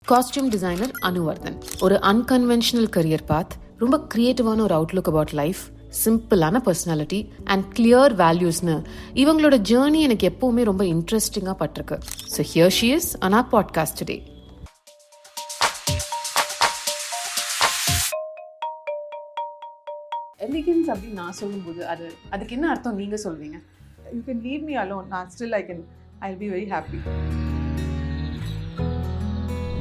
Costume designer அனு வர்தன். ஒரு unconventional career பாத், ரொம்ப கிரியேட்டிவான ஒரு அவுட்லுக் அபவுட் லைஃப், சிம்பிளான பர்சனாலிட்டி அண்ட் கிளியர் வேல்யூஸ்னு இவங்களோட ஜேர்னி எனக்கு எப்பவுமே ரொம்ப இன்ட்ரெஸ்டிங்காக பட்டிருக்கு. So here she is on our podcast today. Elegance அப்படின்னு நான் சொல்லும்போது அதுக்கு என்ன அர்த்தம் நீங்க சொல்வீங்க? You can leave me alone. Still I'll be very happy.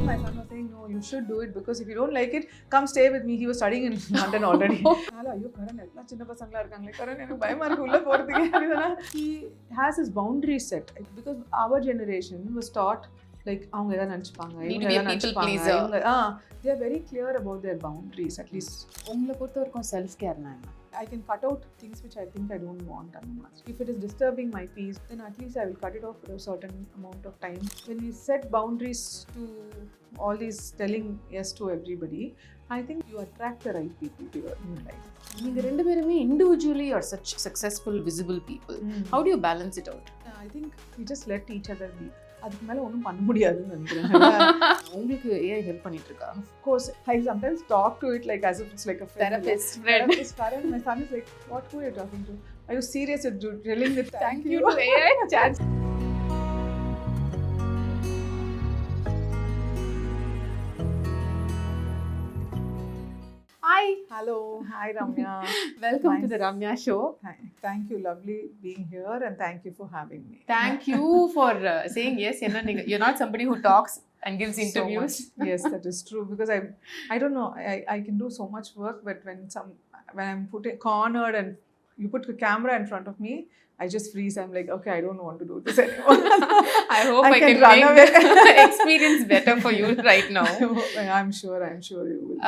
My son was saying, no, you should do it because if you don't like it, come stay with me. He was studying in London already. Ayyo Karan ella chinna pasangala irukanga. Karan enakku bayama irukku ulla poradhukku. He has his boundaries set because our generation was taught like avanga edha nanchpaanga, ivanga edha nanchpaanga. They are very clear about their boundaries at least. உங்களை பொறுத்த வரைக்கும் self care நான் I can cut out things which I think I don't want. If it is disturbing my peace, then at least I will cut it off for a certain amount of time. When we set boundaries to all these telling yes to everybody, I think you attract the right people to your life. நீங்க ரெண்டு பேருமே individually are such successful, visible people. How do you balance it out? I think we just let each other be. அதுக்கு மேலே ஒன்றும் பண்ண முடியாதுன்னு நினைக்கிறேன். உங்களுக்கு ஏன் ஹெல்ப் பண்ணிட்டு இருக்கா? Of course, I sometimes talk to it like as if it's like a therapist. My son is like, what who are you talking to? Are you serious? You're telling me thank you to AI chance. Hi. Hello. Hi, Ramya. Welcome to the Ramya show. Thank you. Lovely being here and thank you for having me. Thank you for saying yes. You're not somebody who talks and gives interviews. So yes, that is true because I don't know. I can do so much work, but when I'm cornered and you put a camera in front of me, I just freeze. I'm like, okay, I don't want to do this anymore. I hope I can make the experience better for you right now. I'm sure you will.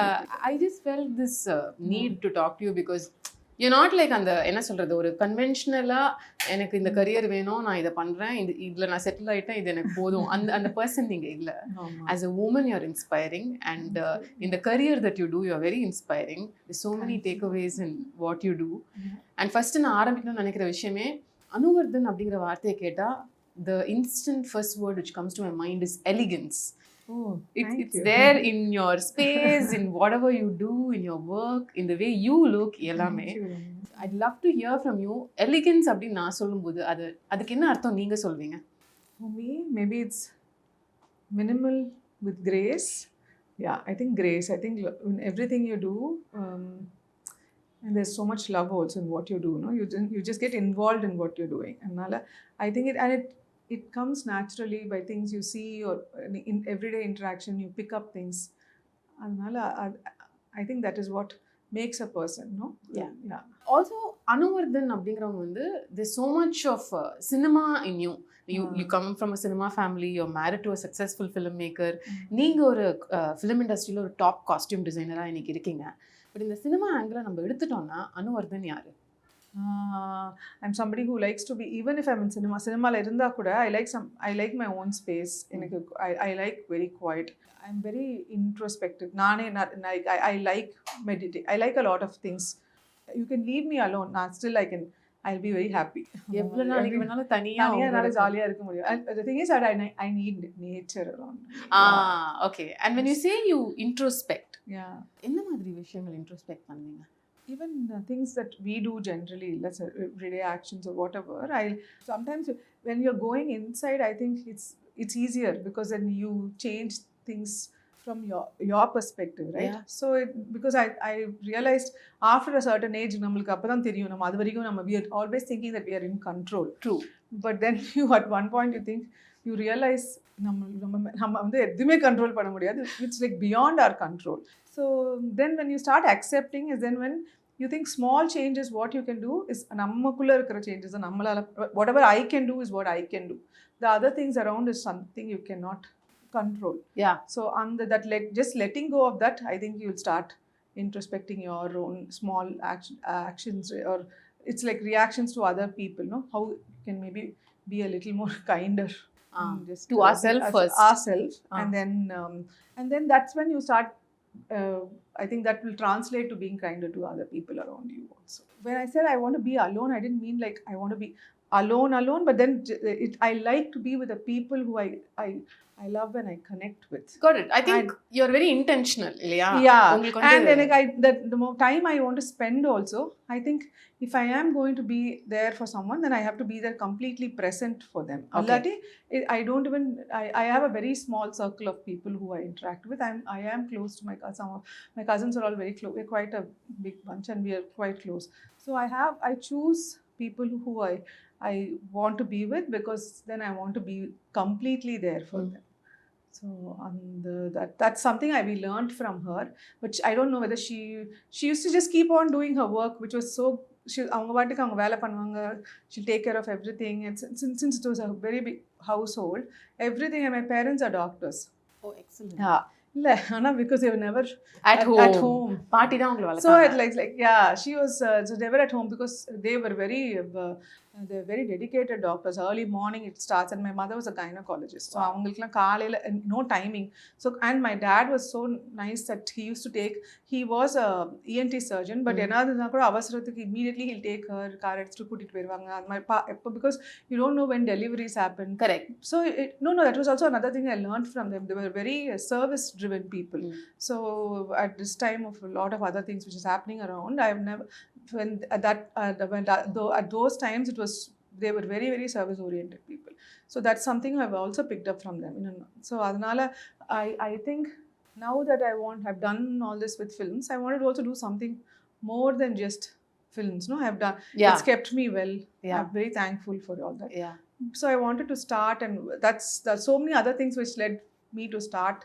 I just felt this need to talk to you because you're not like அந்த என்ன சொல்றது, ஒரு கன்வென்ஷனலா எனக்கு இந்த career வேணும், நான் இதை பண்றேன், இதுல நான் செட்டில் ஆயிட்டேன், இது எனக்கு போதும், அந்த பர்சன் நீங்க இல்ல. As a woman you're inspiring and in the career that you do you're very inspiring. There's so many takeaways in what you do. And first நான் ஆரம்பிக்கணும்னு நினைக்கிற விஷயமே, அனு வர்தன் அப்படிங்கிற வார்த்தையை கேட்டா the instant first word which comes to my mind is elegance. It's there in your space, in whatever you do, in your work, in the way you look, எல்லாமே. I'd love to hear from you. Elegance அப்படின்னு நான் சொல்லும்போது அதுக்கு என்ன அர்த்தம் நீங்க சொல்வீங்க? For me, maybe it's minimal with grace. Yeah, I think grace. I think in everything you do, and there's so much love also in what you do. No, you just get involved in what you're doing. And I think it comes naturally by things you see or in everyday interaction you pick up things. And I think that is what makes a person, no? Yeah. Also Anu Vardhan அப்படிங்கறவங்க வந்து there's so much of cinema in you. You come from a cinema family, you're married to a successful filmmaker. நீங்க ஒரு film industryல ஒரு top costume designer-ஆ இன்னைக்கு இருக்கீங்க. But இந்த cinema ஆங்கிளை நம்ம எடுத்துட்டோம்னா அனு வர்தன் யாரு? I'm somebody who likes to be, even if I'm in cinema la irundha kuda I like my own space. I like very quiet. I'm very introspective. I like meditate. I like a lot of things. You can leave me alone. I'll be very happy. எவ்வளவு நாளைக்கு வேணாலும் தனியா ஜாலியா இருக்க முடியும். The thing is that I need nature around. Okay. And when you say you introspect, yeah, என்ன மாதிரி விஷயங்கள் introspect பண்ணுவீங்க? Even things that we do generally, let's say everyday actions or whatever, sometimes when you're going inside, I think it's easier because then you change things from your perspective, right? Yeah. So because I realized after a certain age namalku appadhan theriyum nam adu varaikum we are always thinking that we are in control. True. But then you at one point you realize நம்ம வந்து எதுவுமே control பண்ண முடியாது. It's like beyond our control. So then when you start accepting is then when you think small changes, what you can do is நமக்குள்ள இருக்கிற changes நம்மளால whatever I can do is what I can do. The other things around is something you cannot control. Yeah. So just letting go of that, I think you'll start introspecting your own small actions, or it's like reactions to other people, no? How you can maybe be a little more kinder just to ourselves first. And then that's when you start I think that will translate to being kinder to other people around you also. When I said I want to be alone, I didn't mean like I want to be alone, but then I like to be with the people who I love and I connect with. Got it. I think you're very intentional, இல்லையா? Yeah, உங்களுக்கு and வந்து then the more time I want to spend also, I think if I am going to be there for someone, then I have to be there completely present for them. Okay. Allati, I don't even, I have a very small circle of people who I interact with. I am close to my cousins. My cousins are all very close. We're quite a big bunch and we are quite close. So I choose people who I want to be with, because then I want to be completely there for them. So that's something we learned from her, but I don't know whether she used to just keep on doing her work, which was so, அவங்க பாட்டுக்கு அவங்க வேலை பண்ணுவாங்க, she'll take care of everything, and since it was a very big household, everything, and my parents are doctors. Oh, excellent. Yeah, இல்ல ஆனா because they were never at home. பாட்டி தான் உங்களை So வளர்த்தாங்க. it like yeah, she was never at home, because they were they're very dedicated doctors. Early morning it starts, and my mother was a gynecologist, so அவங்களுக்குலாம் காலையில no timing. So and my dad was so nice that he used to take, he was a ENT surgeon, but என்னதுனா கூட அவசரத்துக்கு immediately he'll take her, car எடுத்து கூட்டிட்டு போயிடுவாங்க அந்த மாதிரி, because you don't know when deliveries happen. Correct. So no, that was also another thing I learned from them. They were very service driven people. So at this time of a lot of other things which is happening around, I've never, when at those times it was, they were very very service oriented people. So that's something I've also picked up from them. So adanala I think now that I've done all this with films, I wanted to also do something more than just films. I've done, it's kept me well. I'm very thankful for all that. So I wanted to start, and there's so many other things which led me to start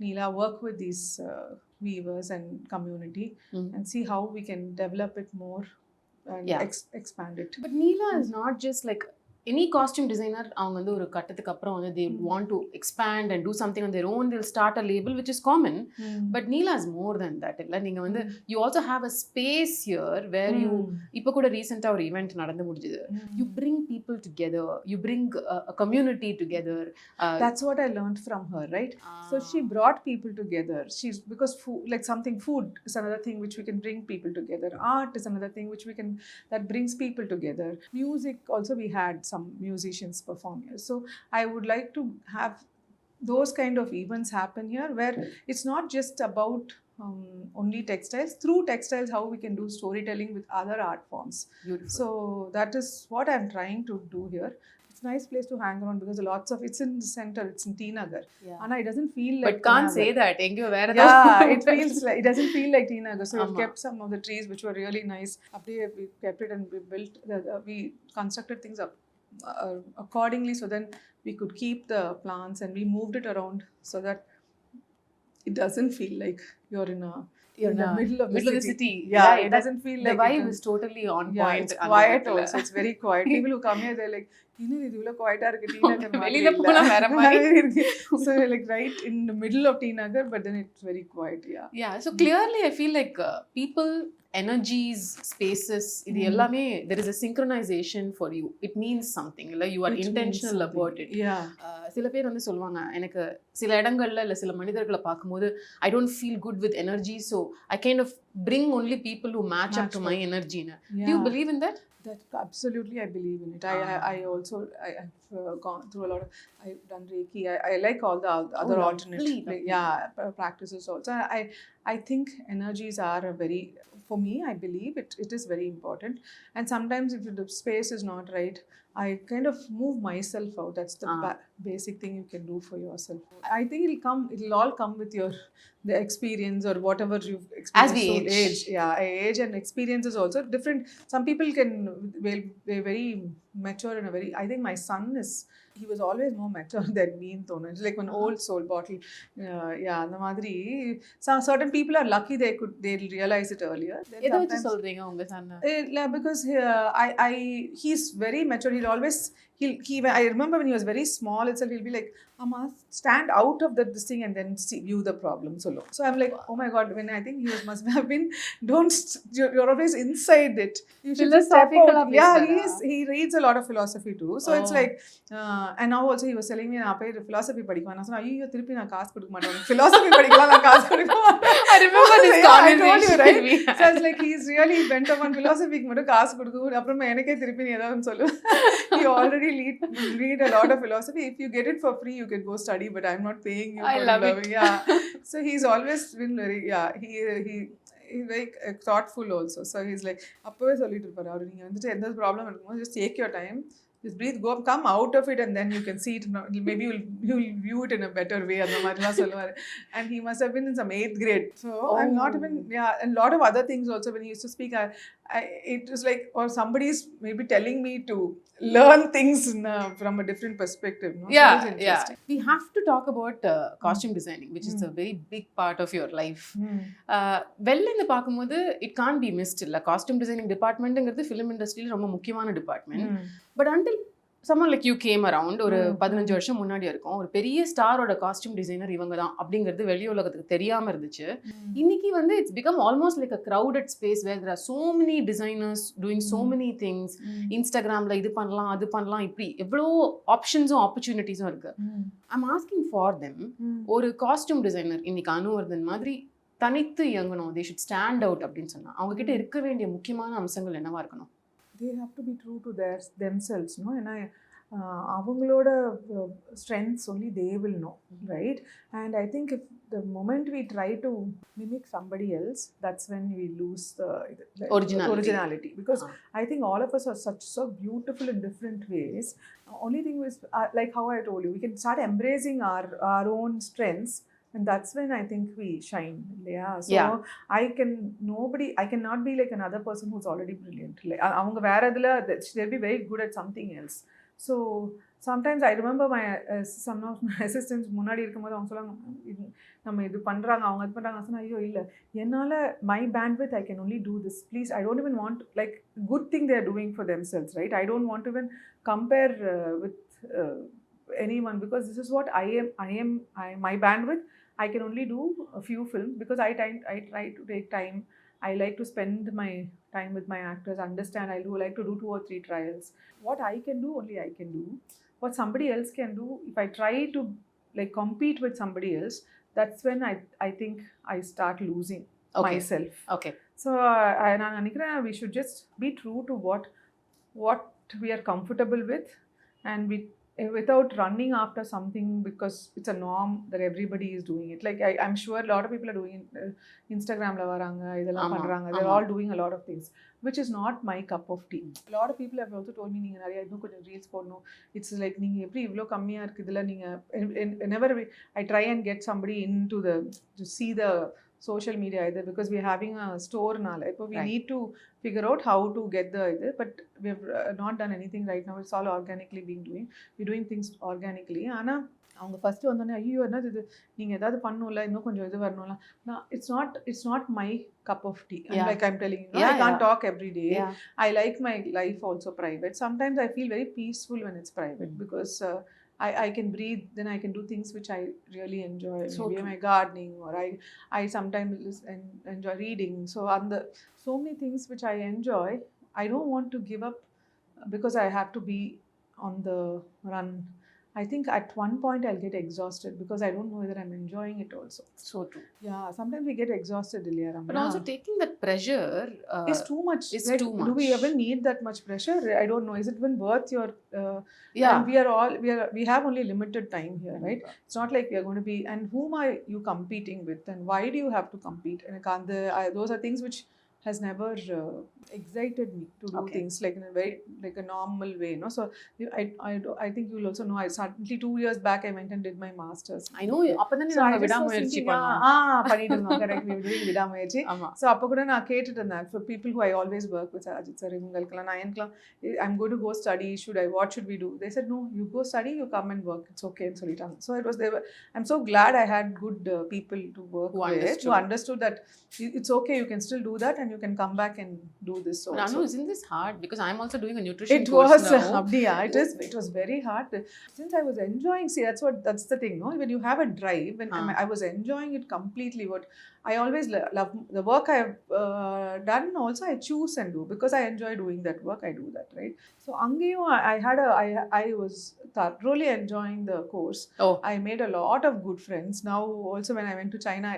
Neela, work with these weavers and community, and see how we can develop it more and expand it. But Neela is not just like any costume designer. அவங்க வந்து ஒரு கட்டத்துக்கு அப்புறம் வந்து they want to expand and do something on their own. They'll start a label, which is common. But Neela is more than that. இல்ல நீங்க வந்து you also have a space here where you இப்ப கூட ரீசெண்டா ஒரு event நடந்து முடிஞ்சது. You bring people together. You bring a community together. That's what I learned from her, right? So she brought people together. She's, because food, like something, food is another thing which we can bring people together. Art is another thing which that brings people together. Music also, we had some musicians perform here. So I would like to have those kind of events happen here, where it's not just about only textiles. Through textiles, how we can do storytelling with other art forms. Beautiful. So that is what I'm trying to do here. It's a nice place to hang around, because it's in the center, it's in T Nagar. And it doesn't feel like, but can't say that engyo vera it feels like, it doesn't feel like T Nagar. So we've kept some of the trees which were really nice up there. We kept it, and we built we constructed things up accordingly, so then we could keep the plants, and we moved it around so that it doesn't feel like you're in the middle of the city. Yeah, it doesn't feel like the vibe is totally on point. It's quiet also. It's very quiet. People who come here, they're like, இது இவ்வளவு quiet-ஆ இருக்கு, T Nagar வெளியில போனா வேற மாதிரி இருக்கு. So like right in the middle of T Nagar, but then it's very quiet. Yeah, so clearly I feel like people, energies, spaces, இது எல்லாமே there is a synchronization for you. It means something. Like you are intentional about it. சில பேர் வந்து சொல்லுவாங்க, எனக்கு சில இடங்கள்ல இல்ல சில மனிதர்களை பார்க்கும்போது I don't feel good with energy, so I kind of bring only people who match up to my energy. Do you believe in that? That absolutely, I believe in it. I also I've gone through a lot of, I've done Reiki. I like all the other alternate practices also. I think energies are a very, for me, I believe it is very important. And sometimes if the space is not right, I kind of move myself out. That's the basic thing you can do for yourself. I think it'll all come with the experience or whatever you've experienced. As we age. Age and experiences also different. Some people be very mature in a very, I think my son he was always more mature than me in Tona. It's like an old soul bottle. அந்த மாதிரி. Certain people are lucky they'll realize it earlier. எதை வச்சு சொல்றீங்க உங்க son? Because he's very mature. I remember when he was very small itself, he'll be like, Amma, stand out of this thing and then view the problem solo. So I'm like, oh my God, when I think must have been, you're always inside it. You should just step Philosophical out. Yeah, he reads a lot of philosophy too. So it's like, and now also he was telling me, நான் போய் philosophy படிக்குவேன். நான் சொன்னேன், ஐயோ திருப்பி நான் காசு கொடுக்க மாட்டேன். Philosophy படிக்கலாம், நான் காசு கொடுக்க மாட்டேன். I remember this conversation. I told you, right? So it's like he's really bent upon philosophy மட்டும் காசு கொடுக்கும். அப்புறமா எனக்கே திருப்பி நீ ஏதாவது சொல்லு. He already read a lot of philosophy. If you get it for free, you can go study, but I'm not paying you. I love it. Yeah. So he's always been very, he's very thoughtful also. So he's like, அப்பவே சொல்லிட்டு இருப்பாரு, அவரு நீங்க வந்துட்டு எந்த problem இருக்குமோ just take your time. Just breathe, come out of it, and then you can see it. Maybe you'll view it in a better way. And he must have been in some 8th grade. So I'm not even, and a lot of other things also. When he used to speak, it was like, or somebody's maybe telling me to learn things from a different perspective. No? Yeah. We have to talk about costume designing, which is a very big part of your life. Well, in the பார்க்கும்போது it can't be missed. Costume designing department ங்கிறது film industry ரொம்ப முக்கியமான department. But until someone like you came around, ஒரு 15 வருஷம் முன்னாடி இருக்கும், ஒரு பெரிய ஸ்டாரோட காஸ்டியூம் டிசைனர் இவங்க தான் அப்படிங்கிறது வெளி உலகத்துக்கு தெரியாம இருந்துச்சு. இன்னைக்கு வந்து it's become almost like a crowded space where there are so many designers doing so many things. இன்ஸ்டாகிராம்ல இது பண்ணலாம், அது பண்ணலாம், இப்படி எவ்வளோ ஆப்ஷன்ஸும் ஆப்பர்ச்சுனிட்டிஸும் இருக்கு. I'm asking for them, ஒரு காஸ்டியூம் டிசைனர் இன்னைக்கு அனுவர்தன் மாதிரி தனித்து இயங்கணும், they should stand out அப்படின்னு சொன்னா அவங்க கிட்ட இருக்க வேண்டிய முக்கியமான அம்சங்கள் என்னவா இருக்கணும்? They have to be true to themselves, no? And avangaloda strengths only they will know, right? And I think if the moment we try to mimic somebody else, that's when we lose the originality. Because I think all of us are so beautiful in different ways. Only thing is, like how I told you, we can start embracing our own strengths. And that's when I think we shine. So I cannot be like another person who's already brilliant. Avanga vera idla they'll be very good at something else. So sometimes I remember some of my assistants முன்னாடி இருக்கும்போது அவங்க சொல்லுவாங்க, நம்ம இது பண்றாங்க அவங்க இது பண்றாங்க, சொன்னா ஐயோ இல்ல என்னால my bandwidth I can only do this, please. I don't even want, like, good thing they are doing for themselves, right? I don't want to even compare with anyone, because this is what I am my bandwidth. I can only do a few films because I try to take time. I like to spend my time with my actors, understand. I like to do 2 or 3 trials. What I can do, only I can do. What somebody else can do, if I try to like compete with somebody else, that's when I think I start losing myself. Okay. So we should just be true to what we are comfortable with, and without running after something because it's a norm that everybody is doing it. Like I'm sure a lot of people are doing Instagram la varanga idella pandranga, they're all doing a lot of things which is not my cup of tea. A lot of people have also told me neenga nariya idhu konjam reels podno, it's like neenga eppadi ivlo kammiya irukku idella neenga whenever I try and get somebody into to see the social media either, because we're having a store now, like we need to figure out how to get but we've not done anything right now. It's all organically we're doing things organically. Ana அவங்க first வந்தோடனே ஐயோ என்னது இது, நீங்கள் ஏதாவது பண்ணணும்ல, இன்னும் கொஞ்சம் இது வரணும்ல. It's not my cup of tea. Like I'm telling you, I can't talk every day. I like my life also private. Sometimes I feel very peaceful when it's private because I can breathe, then I can do things which I really enjoy. So maybe my gardening, or I sometimes enjoy reading. So many things which I enjoy, I don't want to give up because I have to be on the run. I think at one point I'll get exhausted because I don't know whether I'm enjoying it also. So true. Yeah, sometimes we get exhausted, Ramya. But also taking that pressure is too much. It's too much. Do we ever need that much pressure? I don't know. Is it even worth your... And we have only limited time here, right? It's not like we are going to be... And whom are you competing with? And why do you have to compete? And those are things which has never excited me to do things like in a very like a normal way, no? So I think you'll also know, I suddenly 2 years back I went and did my masters. I know அப்பதனே நாங்க விடாமுயற்சி பண்ணோம். பண்ணிட்டு இருந்தோம். Correct, we were doing விடாமுயற்சி. So அப்ப கூட நான் கேட்டுட்டு இருந்தேன், for people who I always work with, Ajit sir இவங்களுக்குலாம் நான் எனக்குலாம் I'm going to go study, what should we do? They said no, you go study, you come and work, it's okay ன்னு சொல்லிட்டாங்க. So I'm so glad I had good people to work with who understood that it's okay, you can still do that and you can come back and do this But also. Anu, isn't this hard? Because I'm also doing a nutrition It course was now. Abdiya. It was very hard. Since I was enjoying, see, that's the thing, no? When you have a drive, when I was enjoying it completely. What I always love the work I've done. Also, I choose and do because I enjoy doing that work. I do that, right? So Angeyo, I was thoroughly enjoying the course. Oh. I made a lot of good friends. Now also when I went to China,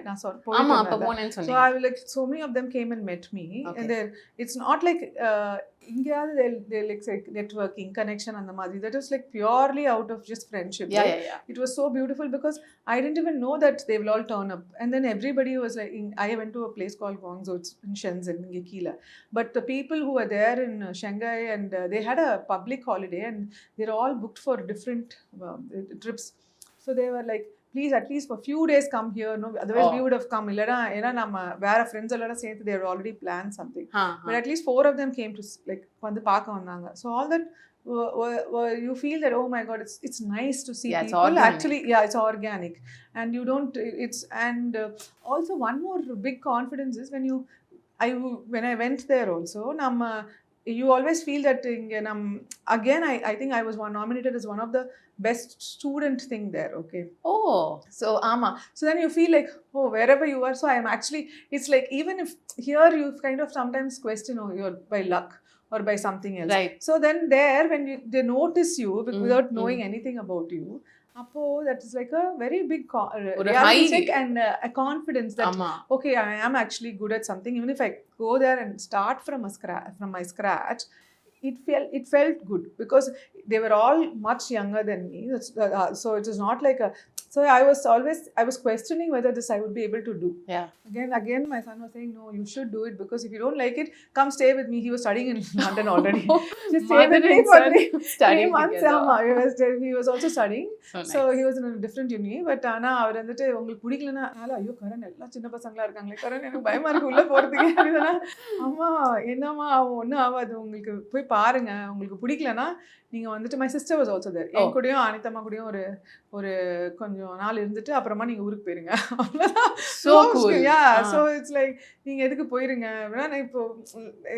ஆமா அப்ப போனேன்னு so சொன்னீங்க. I like so many of them came and met me, and it's not like they're like networking connection and the madri. That was like purely out of just friendship. Yeah. It was so beautiful because I didn't even know that they will all turn up, and then everybody was like I went to a place called Guangzhou, it's in Shenzhen, in Gikila. But the people who were there in Shanghai, and they had a public holiday, and they're all booked for different trips. So they were like, please at least for few days come here, no, otherwise we would have come illada ena nama vera friends alla சேர்த்து they had already planned something. But at least 4 of them came to like வந்து பார்க்க வந்தாங்க. So all that you feel that, oh my god, it's nice to see people actually. It's organic, and you don't it's and also one more big confidence is when I went there also you always feel that again I think I was nominated as one of the best student thing there. Okay. Oh. So so then you feel like, oh, wherever you are, so I am actually, it's like even if here you kind of sometimes question, oh, you're by luck or by something else. Right. So then there when they notice you without knowing anything about you, appo that is like a very big reality check and a confidence that okay, I am actually good at something. Even if I go there and start from my scratch, it felt good because they were all much younger than me. So it was not like so I was questioning whether this I would be able to do. Yeah. Again my son was saying, no, you should do it because if you don't like it, come stay with me. He was studying in London already. Just stay with me for 3 months. He was also studying. So he was in a different uni. But ana அவர் வந்துட்டு உங்களுக்கு பிடிக்கலனா ஐயோ கரண் எல்லாம் சின்ன பசங்களா இருக்காங்களே, கரண் எனக்கு பயமா இருக்கு உள்ள போறதுக்கு அப்படினா, அம்மா என்னம்மா ஒன்றும் ஆகாது, உங்களுக்கு போய் பாருங்க, உங்களுக்கு பிடிக்கலனா நீங்க வந்துட்டு my sister was also there. என் கூடயும் அனிதம்மா கூடயும் ஒரு கொஞ்சம் நாள் இருந்துட்டு அப்புறமா நீங்க ஊருக்கு போயிருங்க. So cool. Yeah. So it's like நீங்க எதுக்கு போயிருங்க அப்படின்னா,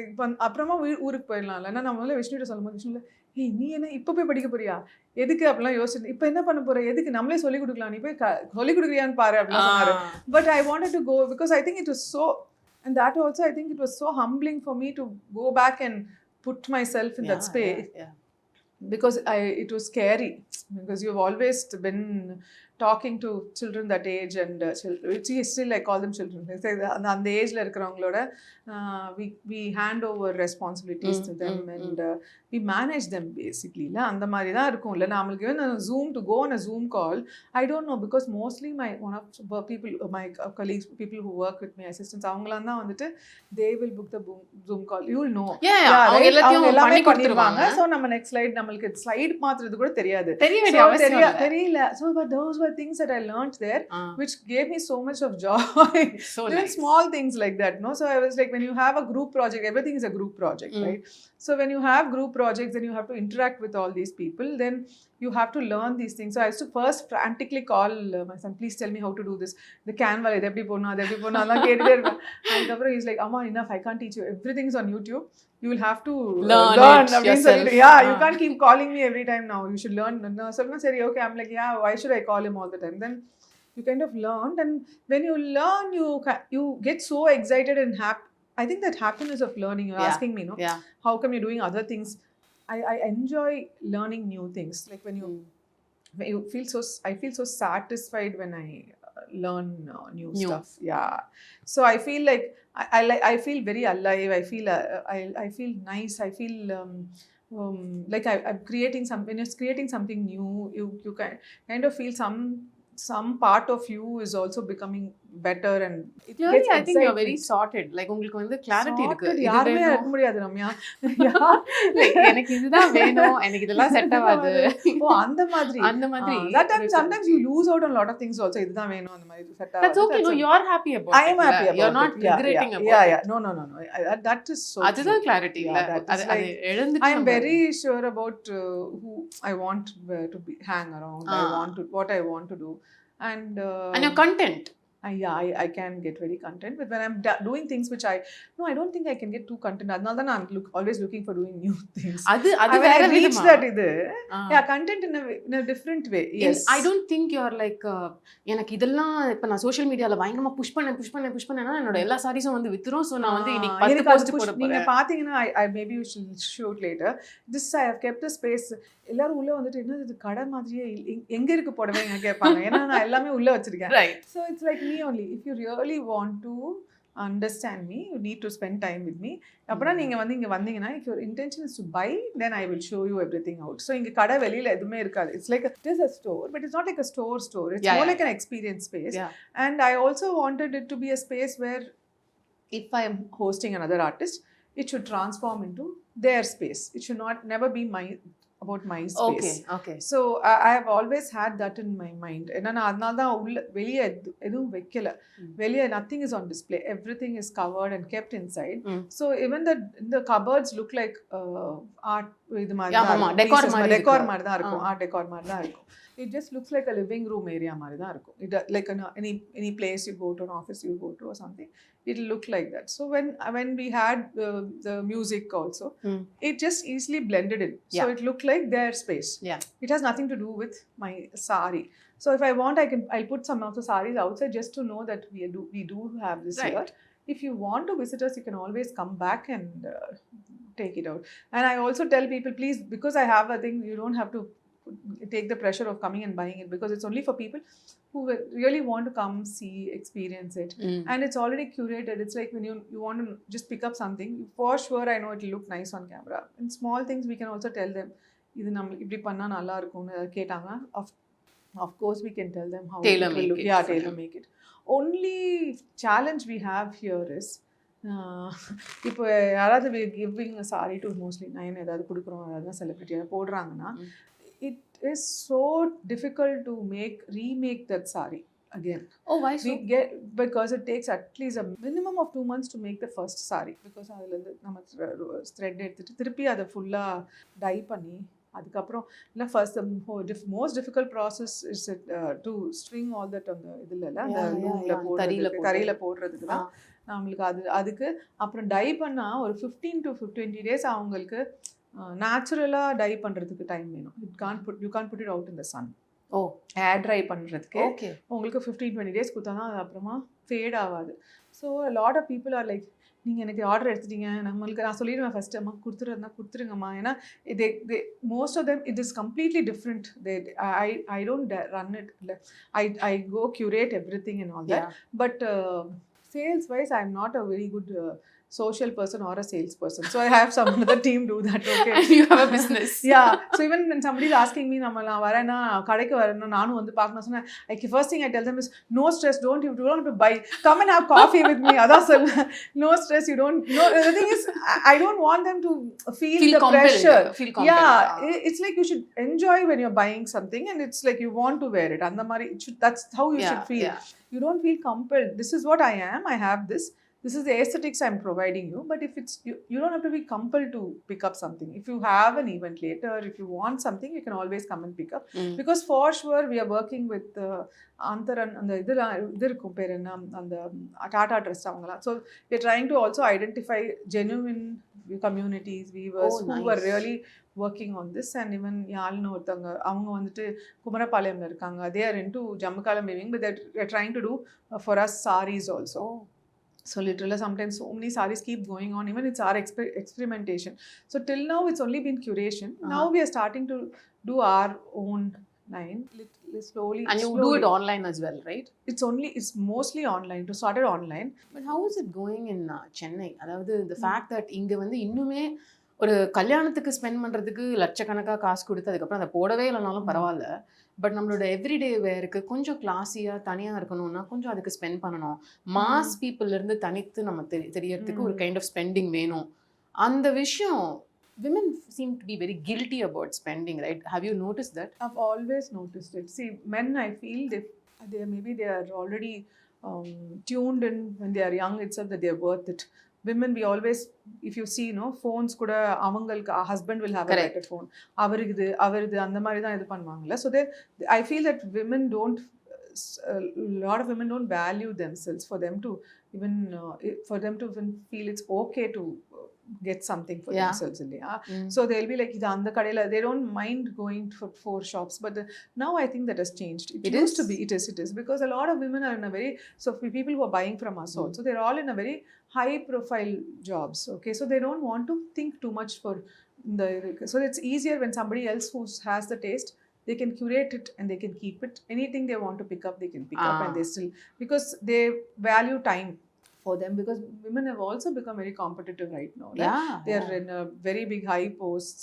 இப்போ அப்புறமா ஊருக்கு போயிடலாம்ல. ஏன்னா நம்ம முதல்ல விஷ்ணுகிட்ட சொல்லும்போது விஷ்ணுல, ஏய் நீ என்ன இப்போ போய் படிக்க போறியா, எதுக்கு அப்படிலாம் யோசிச்சு இப்போ என்ன பண்ண போற, எதுக்கு நம்மளே சொல்லிக் கொடுக்கலாம், நீ போய் சொல்லிக் கொடுக்குறியான்னு பாரு அப்படின்னு சொன்னாரு. But I wanted to go because I think it was so, and that also I think it was so humbling for me to go back and put myself in that space. Because it was scary because you've always been talking to children that age, and still I call them children. On the age la irukravangaloda we hand over responsibilities to them and we manage them basically la andha mari da irukum illa. Namalku even Zoom to go on a Zoom call, I don't know, because mostly one of people, my colleagues, people who work with me, assistants, avangala da vandute they will book the Zoom call. You will know avanga ellathiyum panni koduthuvaanga. So நம்ம next slide namalku slide மாத்துறது கூட தெரியாது, தெரியல. So but those were things that I learned there, which gave me so much of joy. Doing small things like that, no? So I was like, when you have a group project, everything is a group project, right? So when you have group projects, then you have to interact with all these people, then you have to learn these things. So I used to first frantically call my son, please tell me how to do this, the Canva idu eppadi ponna alla kettude irukka. And appo he's like, amma enough, I can't teach you, everything is on YouTube, you will have to learn yourself. You can't keep calling me every time now, you should learn. No, so I'm saying, okay, I'm like, why should I call him all the time? Then you kind of learned, and when you learn, you get so excited and happy. I think that happiness of learning, you're asking me, no? How come you're doing other things? I enjoy learning new things. Like when you feel so, I feel so satisfied when I learn new stuff. Yeah. So I feel like I feel very alive. I feel nice. I feel like I'm creating something. When you're creating something new, you kind of feel some part of you is also becoming better, and it gets I think you're very sorted. Like உங்களுக்கு வந்து clarity இருக்கு. யாருமே இருக்க முடியாது Ramya. Like எனக்கு இதுதான் வேணும், எனக்கு இதெல்லாம் செட் ஆகாது. ஓ அந்த மாதிரி that time sometimes you lose out on a lot of things also. இதுதான் வேணும் அந்த மாதிரி செட் ஆகாது. That's okay. No, you're happy about it. I am happy about it. You're not regretting about it. No. That is so. அதுதான் clarity இல்ல. அது எழுந்துட்டு I am very sure about who I want to hang around. What I want to do. And your content. I can get very content. But when I'm doing things which I don't think I can get too content. அதனால தான் I'm always looking for doing new things. அது When வேற I reach விதமா that yeah, content in a different way. Yes. I don't think you're like எனக்கு இதெல்லாம் இப்ப நான் social மீடியால பயங்கரமா புஷ் பண்ணேன்னா என்னோட எல்லா சாரீஸும் வந்து வித்துரும். சோ நான் வந்து இன்னைக்கு 10 போஸ்ட் போட நீங்க போறேன். பாத்தீங்கன்னா maybe you should show it later. This I have kept a space. எல்லாரும் உள்ள வந்துட்டு என்ன இது கடை மாதிரியே எங்க இருக்கு போடவேங்க கேட்பாங்க. ஏன்னா நான் எல்லாமே உள்ள வச்சிருக்கேன். Right. So it's like me only. If you really want to understand me, you need to spend time with me. அப்பனா நீங்க வந்து இங்க வந்தீங்கன்னா if your intention is to buy, then I will show you everything out. So இங்க கடை வெளியில எதுவுமே இருக்காது. It's like it is a store, but it's not like a store. It's more like an experience space. Yeah. And I also wanted it to be a space where if I am hosting another artist, it should transform into their space. It should never be about my space. Okay. So I have always had that in my mind. And அதனால தான் உள்ள வெளிய எதுவும் வைக்கல. வெளிய nothing is on display. Everything is covered and kept inside. So even the cupboards look like art இது மாதிரி தான் decor மாதிரி தான் இருக்கும். Art decor மாதிரி தான் இருக்கும். It just looks like a living room area மாதிரி தான் இருக்கும். It like any place you go to, an office you go to or something, it'll look like that. So when we had the music also, it just easily blended in. So it looked like their space. Yeah. It has nothing to do with my sari. So if I want, I'll put some of the saris outside just to know that we do have this Right. here. If you want to visit us, you can always come back and take it out. And I also tell people, please, because I have a thing, you don't have to take the pressure of coming and buying it, because it's only for people who really want to come, see, experience it. And it's already curated. It's like when you want to just pick up something, for sure I know it will look nice on camera. And small things we can also tell them, இது நம்ம இப்படி பண்ணா நல்லா இருக்கும்னு கேட்டாங்க, of course we can tell them how tailor it will look. Yeah, tailor make it. Only challenge we have here is இப்போ யாராவது giving a saree to mostly நான் ஏதாவது கொடுக்குறோம், அதாவது செலிபிரிட்டி போடுறாங்கன்னா, it is so difficult to remake that saree again. Oh, why so? Because it takes at least a minimum of 2 months to make the first saree, because அதுல இருந்து நம்ம thread எடுத்துட்டு திருப்பி அதை ஃபுல்லா டை பண்ணி அதுக்கப்புறம் இல்லை first most difficult process is to string all that on the இதில் அந்த லூம்ல போடுறதுக்கு, தரையில போடுறதுக்கு தான் நம்மளுக்கு அதுக்கு அப்புறம் டை பண்ணா ஒரு 15 to 20 days அவங்களுக்கு நேச்சுரலாக டை பண்ணுறதுக்கு டைம் வேணும். You can put it out in the sun. Air dry பண்ணுறதுக்கு உங்களுக்கு 15-20 days கொடுத்தா தான் அது அப்புறமா ஃபேட் ஆகாது. So lot of people are like, நீங்கள் எனக்கு ஆர்டர் எடுத்துட்டீங்க, நம்மளுக்கு நான் சொல்லிடுவேன் ஃபஸ்ட்டு, அம்மா கொடுத்துருந்தா கொடுத்துருங்கம்மா. ஏன்னா most of them it is completely different. I don't run it, இல்லை I go curate everything and all that. But sales wise I am not a very good social person or a salesperson, so I have some other team do that. Okay. And you have a business. Yeah, so even when somebody is asking me நான் வரேன்னா கடைக்கு வரேன்னா நானும் வந்து பார்க்கணும் சொன்னா, like first thing I tell them is no stress, don't have to buy, come and have coffee with me. அதான் சொல்லுவேன், no stress, you don't no. The thing is I don't want them to feel the pressure. Yeah, it's like you should enjoy when you're buying something, and it's like you want to wear it. அந்த மாதிரி that's how you should feel. You don't feel compelled. This is what I am, I have this is the aesthetics I'm providing you. But if it's you don't have to be compelled to pick up something. If you have an event later, if you want something, you can always come and pick up. Because for sure we are working with Antharan and the idu irukum per enna and the Tata Trust avangala. So we are trying to also identify genuine communities, weavers who were really working on this. And even yaalnu orthanga avanga vandu Kumarapalayamla irukanga, they are into Jammukalam weaving, but they are trying to do for us sarees also. So literally sometimes so many sarees keep going on, even it's our experimentation. So till now it's only been curation. Now we are starting to do our own line slowly. And you do it online as well, right? It's mostly online. To start it online. But how is it going in Chennai? அதாவது the fact that இங்க வந்து இன்னுமே ஒரு கல்யாணத்துக்கு spend பண்ணுறதுக்கு லட்சக்கணக்காக காசு கொடுத்து அதுக்கப்புறம் அதை போடவே இல்லைனாலும் பரவாயில்ல, பட் நம்மளோட எவ்ரிடே வேருக்கு கொஞ்சம் கிளாஸியாக தனியாக இருக்கணும்னா கொஞ்சம் அதுக்கு ஸ்பெண்ட் பண்ணணும். மாஸ் பீப்புள்லேருந்து தனித்து நம்ம தெரியறதுக்கு ஒரு கைண்ட் ஆஃப் ஸ்பெண்டிங் வேணும். அந்த விஷயம் women seem to be very guilty about spending, right? Have you noticed that? I've always noticed it. See, men, I feel they are already tuned in when they are young itself that they are worth it. Women, we always, if you see, phones kuda avangalku husband will have a better phone, avarudhu andha mari dhaan idu pannuvaangala. So I feel that women don't a lot of women don't value themselves for them to even feel it's okay to get something for themselves. So they'll be like, "Idu andha kadela," they don't mind going for 4 shops. But now I think that has changed. It used to be, it is because a lot of women are in a very, so for people who are buying from us also, they're all in a very high profile jobs. Okay, so they don't want to think too much for the, so it's easier when somebody else who has the taste, they can curate it and they can keep it. Anything they want to pick up, they can pick up, and they still, because they value time for them, because women have also become very competitive right now. They are in a very big high posts.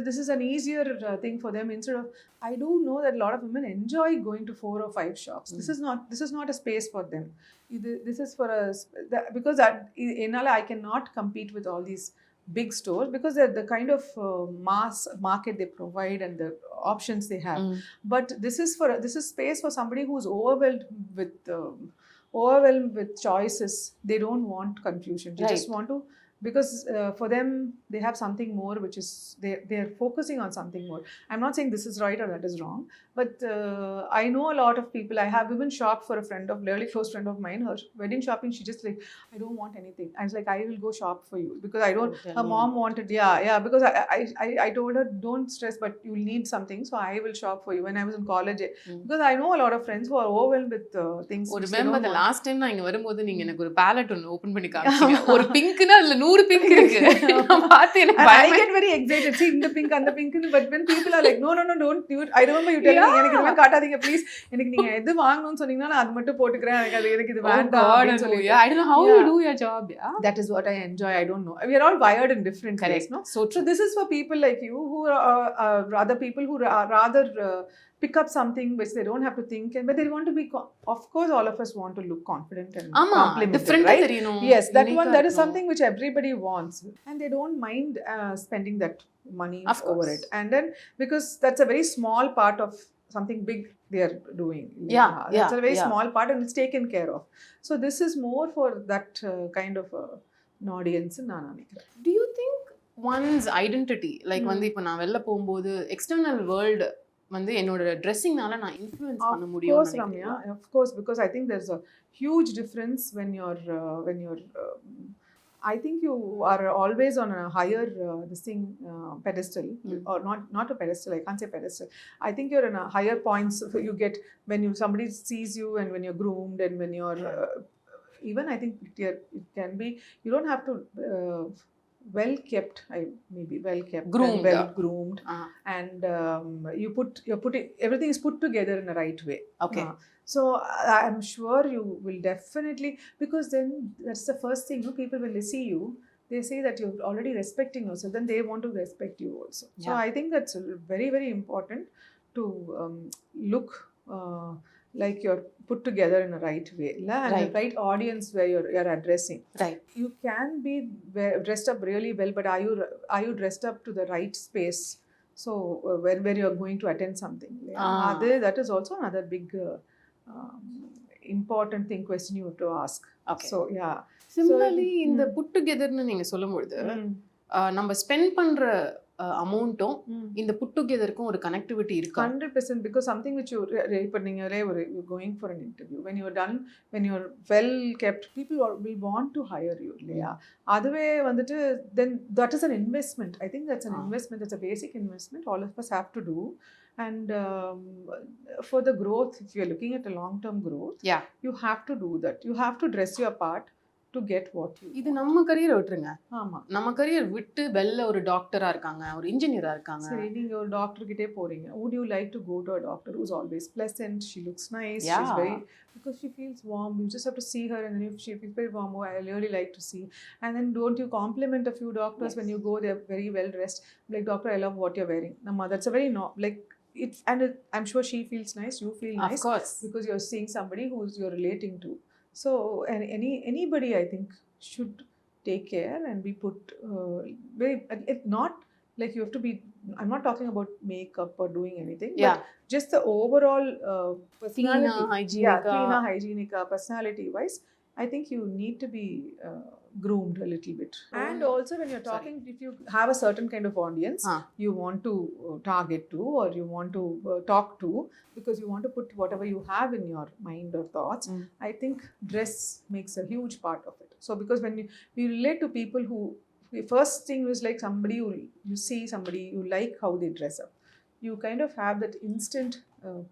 This is an easier thing for them. Instead of, I do know that a lot of women enjoy going to 4 or 5 shops. This is not a space for them. This is for us, because I cannot compete with all these big stores, because the kind of mass market they provide and the options they have. But this is space for somebody who's overwhelmed with choices. They don't want confusion. They just want to, because for them they have something more, which is they're focusing on something more. I'm not saying this is right or that is wrong, but I know a lot of people. I have even shopped for a friend of, really close friend of mine. Her wedding shopping, she just like, I don't want anything. I was like, I will go shop for you, because I don't, her mom wanted, because I told her, don't stress, but you'll need something, so I will shop for you. When I was in college, because I know a lot of friends who are overwhelmed with things. Remember the last time நான் இங்க வரும்போது நீங்க எனக்கு ஒரு palette ஒன்னு open பண்ணி காமிச்சீங்க. ஒரு பிங்க்னா அதுல 100 பிங்க் இருக்கு. நான் பார்த்து எனக்கு I get very excited. See, இந்த pink and the pink, but when people are like, no, don't do it. I remember you telling me, எனக்கு இதெல்லாம் காட்டாதீங்க ப்ளீஸ், எனக்கு நீங்க எது வாங்கணும்னு சொன்னீங்கன்னா நான் அது மட்டும் போட்டுக்கிறேன், எனக்கு இது வேண்டாம் அப்படின்னு சொல்லி. I don't know how you do your job. That is what I enjoy. I don't know. We are all wired in different ways, no? So this is for people like you, who are other people who rather pick up something which they don't have to think, but they want to be, of course all of us want to look confident and complimented, right? Yes, that is something which everybody wants, and they don't mind spending that money over it. And then, because that's a very small part of something big they are doing. That's a very small part, and it's taken care of. So this is more for that kind of an audience. Do you think one's identity, like வந்து இப்போ நான் வெளில போகும்போது external world வந்து என்னோட ட்ரெஸ்ஸிங்னால நான் influence பண்ண முடியும்? Of course, Ramya, of course, because I think there's a huge difference when you're I think you are always on a higher pedestal, or not a pedestal. I can't say pedestal. I think you're in a higher points you get when somebody sees you, and when you're groomed, and when you're even, I think it can be, you don't have to well kept, groomed, groomed, and everything is put together in the right way. Okay. So I'm sure you will definitely, because then that's the first thing, people will see you, they say that you're already respecting yourself, then they want to respect you also. So I think that's very, very important to look like you're put together in a right way, and the right audience where you're addressing. Right. You can be dressed up really well, but are you dressed up to the right space? So where you're going to attend something, that is also another big important question you have to ask. Okay. So similarly, இந்த put together னு நீங்க சொல்லும்போது நம்ம spend பண்ற அமௌண்ட்டும் இந்த put டுகெதருக்கும் ஒரு connectivity இருக்கு. 100%, because something which you இப்போ நீங்களே you're going for an interview, when you're well kept, people will want to hire you இல்லையா? அதுவே வந்துட்டு, then that is an investment. I think that's an investment. That's a basic investment all of us have to do. And for the growth, if you're looking at a long-term growth, you have to do that. You have to dress your part to get what you want. இது நம்ம career விட்டுருங்க. நம்ம career விட்டு வெளில ஒரு டாக்டரா இருக்காங்க, ஒரு இன்ஜினியரா இருக்காங்க. சரி, நீங்க ஒரு டாக்டர் கிட்டே போறீங்க. Would you like to go to a doctor who's always pleasant? She looks nice. She's very, because she feels warm. You just have to see her, and then if she feels very warm, I really like to see. And then don't you compliment a few doctors when you go? They're very well dressed. Like, doctor, I love what you're wearing. That's a very I'm sure she feels nice. You feel nice, of course, because you're seeing somebody who's you're relating to. So, and anybody, I think, should take care and be put not like you have to be, I'm not talking about makeup or doing anything, but just the overall personality, cleaner, hygienic, personality wise, I think you need to be groomed a little bit. And also when you're talking, if you have a certain kind of audience you want to target to, or you want to talk to, because you want to put whatever you have in your mind or thoughts, I think dress makes a huge part of it. So because when you relate to people who, the first thing is like somebody who, you see somebody, you like how they dress up, you kind of have that instant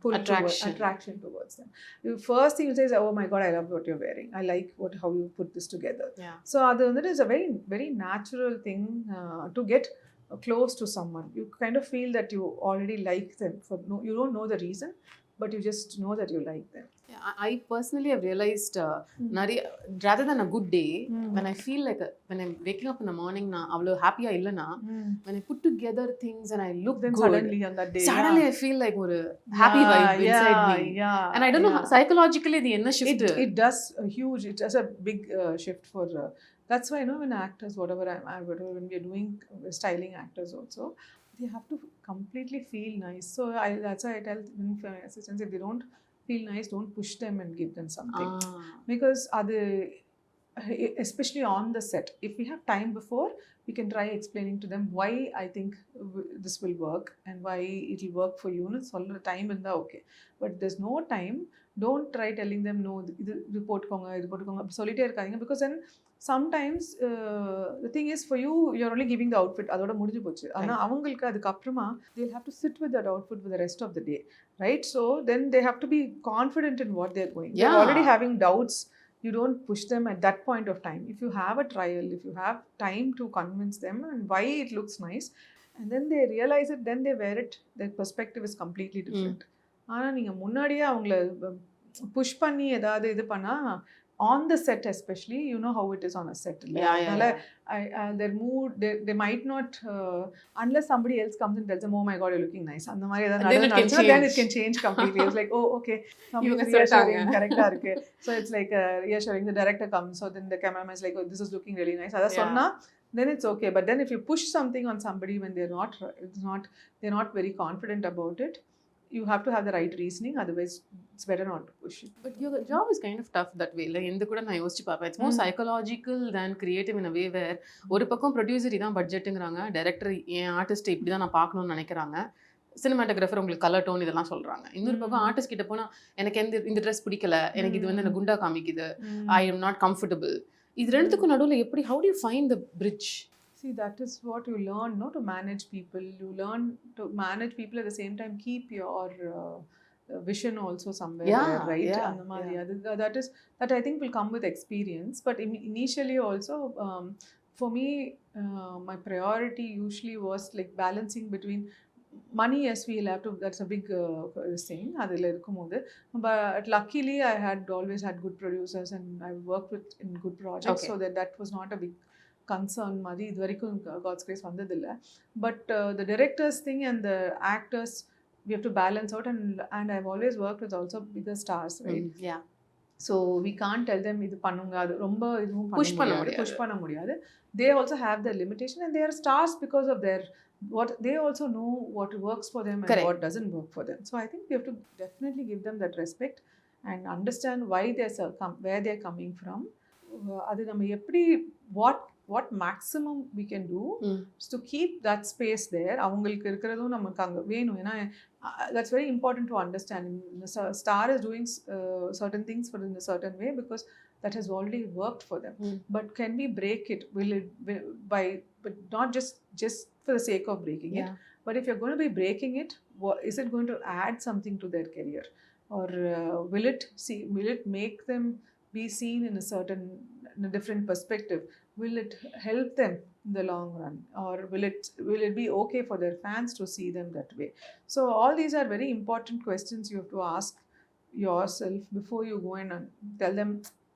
pull attraction towards them. The first thing you say is, oh my god, I love what you're wearing, I like how you put this together. So that is a very very natural thing to get close to someone. You kind of feel that you already like them, you don't know the reason, but you just know that you like them. I personally have realized rather than a good day, when I feel like when I'm waking up in the morning na avlo happy ah illana, when I put together things and I look then good, suddenly on that day I feel like ஒரு happy vibe inside me. And I don't know how, psychologically the enna shift it does a huge, it does a big shift for that's why when actors, whatever when we are doing styling actors also, they have to completely feel nice. So that's why I tell assistants, if they don't feel nice, don't push them and give them something. Because especially on the set, if we have time before, we can try explaining to them why I think this will work and why it will work for you. Solra time இருந்தா okay, but there's no time, don't try telling them no இது போட்டுக்கோங்க சொல்லிட்டே இருக்காதீங்க. Because then sometimes the thing is, for you, you're only giving the outfit, அதோட முடிஞ்சு போச்சு. ஆனா அவங்களுக்கு அதுக்கு அப்புறமா they'll have to sit with that outfit for the rest of the day, right? So then they have to be confident in what they're going. They're already having doubts. You don't push them at that point of time. If you have a trial, if you have time to convince them and why it looks nice, and then they realize it, then they wear it, their perspective is completely different. ஆனால் நீங்கள் முன்னாடியே அவங்கள push பண்ணி ஏதாவது இது பண்ணால், on the set especially, you know how it is on a set. Their mood, they might not, unless somebody else comes and tells them, oh my god, you're looking nice, and then it can change completely. It's like, oh okay, reassuring, correct irukku. So it's like reassuring. The director comes, so then the cameraman is like, oh, this is looking really nice, adha sonna, then it's okay. But then if you push something on somebody when they're not very confident about it, you have to have the right reasoning, otherwise it's better not to push it. But your job is kind of tough that way. Like எந்த கூட நான் யோசிச்சு பார்ப்பேன், it's more psychological than creative in a way where ஒரு பக்கம் producer இதான் பட்ஜெட்டுங்கிறாங்க, director என் artist இப்படி தான் நான் பார்க்கணும்னு நினைக்கிறாங்க, சினிமாட்டோகிராஃபர் உங்களுக்கு கலர் டோன் இதெல்லாம் சொல்கிறாங்க. இன்னொரு பக்கம் ஆர்டிஸ்ட் கிட்ட போனால் எனக்கு இந்த ட்ரெஸ் பிடிக்கல, எனக்கு இது எனக்கு குண்டா காமிக்குது, ஐ எம் நாட் கம்ஃபர்டபுள். இது ரெண்டுத்துக்கும் நடுவில் எப்படி, how do you find the bridge? See, that is what you learn, to manage people. You learn to manage people at the same time, keep your vision also somewhere there, right? That I think will come with experience. But initially also, for me, my priority usually was like balancing between money. Yes, we'll have to, that's a big thing adile irukumbodhu, but luckily I had always had good producers and I worked with in good projects. So that was not a big concern மாதிரி இது வரைக்கும் God's grace வந்ததில்லை. But the directors thing and the actors, we have to balance out, and I've always worked with also bigger stars, right? So we can't tell them இது பண்ணுங்க, அது ரொம்ப இதுவும் push பண்ண முடியாது. They also have their limitation, and they are stars because of their what they also know what works for them and what doesn't work for them. So I think we have to definitely give them that respect and understand why where they're coming from. அது நம்ம எப்படி what maximum we can do is to keep that space there. அவங்களுக்கு இருக்கிறதும் நமக்கு அங்கே வேணும். ஏன்னா that's very important to understand. Star is doing certain things for in a certain way because that has already worked for them. But can we break it? But not just for the sake of breaking it. But if you're going to be breaking it, is it going to add something to their career? Or will it make them be seen in a different perspective? Will it help them in the long run, or will it be okay for their fans to see them that way? So all these are very important questions you have to ask yourself before you go and tell them,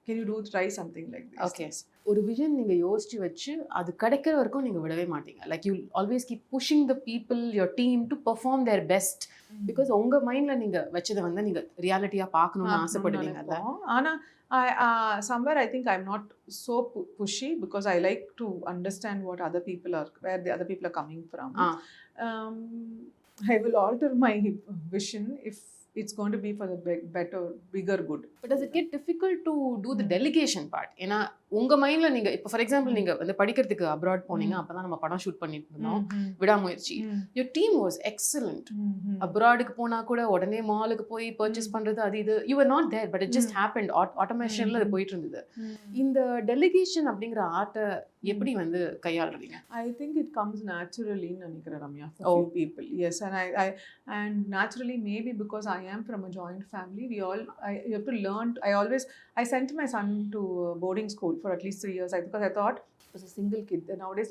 can you try something like this? Okay. ஒரு vision நீங்கள் யோசிச்சு வச்சு அது கிடைக்கிற வரைக்கும் நீங்கள் விடவே மாட்டீங்க. Like you always keep pushing the people, your team to perform their best. Because உங்கள் மைண்டில் நீங்கள் வச்சதை வந்து நீங்கள் ரியாலிட்டியாக பார்க்கணும்னு ஆசைப்படுவீங்கல்ல. ஆனால் somewhere I think I'm not so pushy because I like to understand where the other people are coming from. I will alter my vision if it's going to be for the better, bigger good. But does it get difficult to do the delegation part? ஏன்னா உங்க மைண்ட்ல நீங்க இப்போ for example நீங்க வந்து படிக்கிறதுக்கு abroad போனீங்க, அப்பதான் நம்ம படம் ஷூட் பண்ணிட்டு இருந்தோம், விடாமுயற்சி. your team was excellent. அப்ராடுக்கு போனா கூட உடனே மாலுக்கு போய் பர்ச்சேஸ் பண்றது அது இது, you were not there but it just happened. ஆட்டோமேஷன்ல அது போயிட்டு இருந்தது. இந்த டெலிகேஷன் அப்படிங்கிற ஆர்ட்டை எப்படி வந்து கையாளுறீங்க? I think it comes naturally in நினைக்கிறேன் Ramya, for few people. Yes, and naturally maybe because I am from a joint family, you have to learn. I sent my son to boarding school for at least 3 years because I thought I was a single kid. And nowadays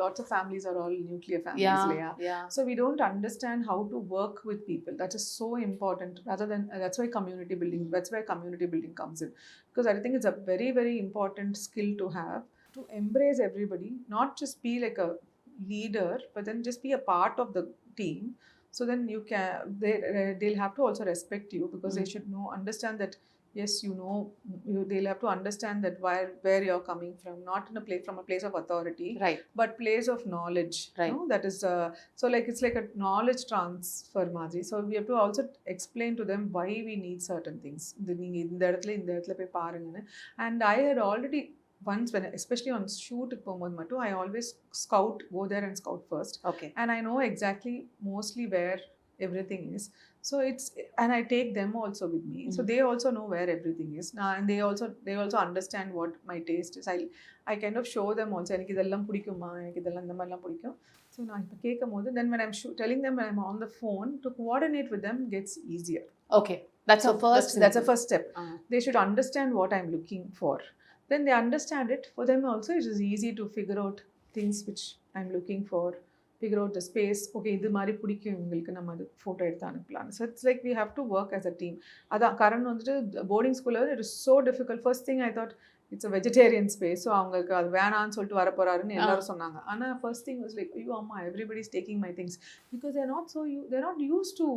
lots of families are all nuclear families. Yeah. So we don't understand how to work with people. That is so important. Rather than that's why community building comes in, because I think it's a very, very important skill to have, to embrace everybody, not just be like a leader, but then just be a part of the team. So then they'll have to also respect you, because they should understand that yes, they'll have to understand that where you're coming from, not from a place of authority, right, but place of knowledge, right? That is so like it's like a knowledge transfer Madri. So we have to also explain to them why we need certain things. இந்த இடத்துல போய் பாருங்க. And I had already once, when especially on shoot போகும்போது I always go there and scout first. Okay. And I know exactly mostly where everything is. So and I take them also with me. So they also know where everything is. And they also understand what my taste is. I kind of show them also, எனக்கு இதெல்லாம் பிடிக்குமா, எனக்கு இதெல்லாம் இந்த மாதிரிலாம் பிடிக்கும். So நான் இப்போ கேட்கும்போது, then when I'm telling them when I'm on the phone, to coordinate with them gets easier. Okay, that's a first step. They should understand what I'm looking for. Then they understand it. For them also it is easy to figure out things which I'm looking for, figure out the space. Okay, இது மாதிரி பிடிக்கும் இவங்களுக்கு, நம்ம அது photo எடுத்து அனுப்பலாம். So it's like we have to work as a team. அதான் கரண் வந்துட்டு போர்டிங் ஸ்கூலில் it is so difficult. First thing I thought it's a vegetarian space, so அவங்களுக்கு அது வேணான்னு சொல்லிட்டு வர போறாருன்னு எல்லாரும் சொன்னாங்க. ஆனால் first thing was like, ஐயோ அம்மா, everybody's taking my things, because they're not used to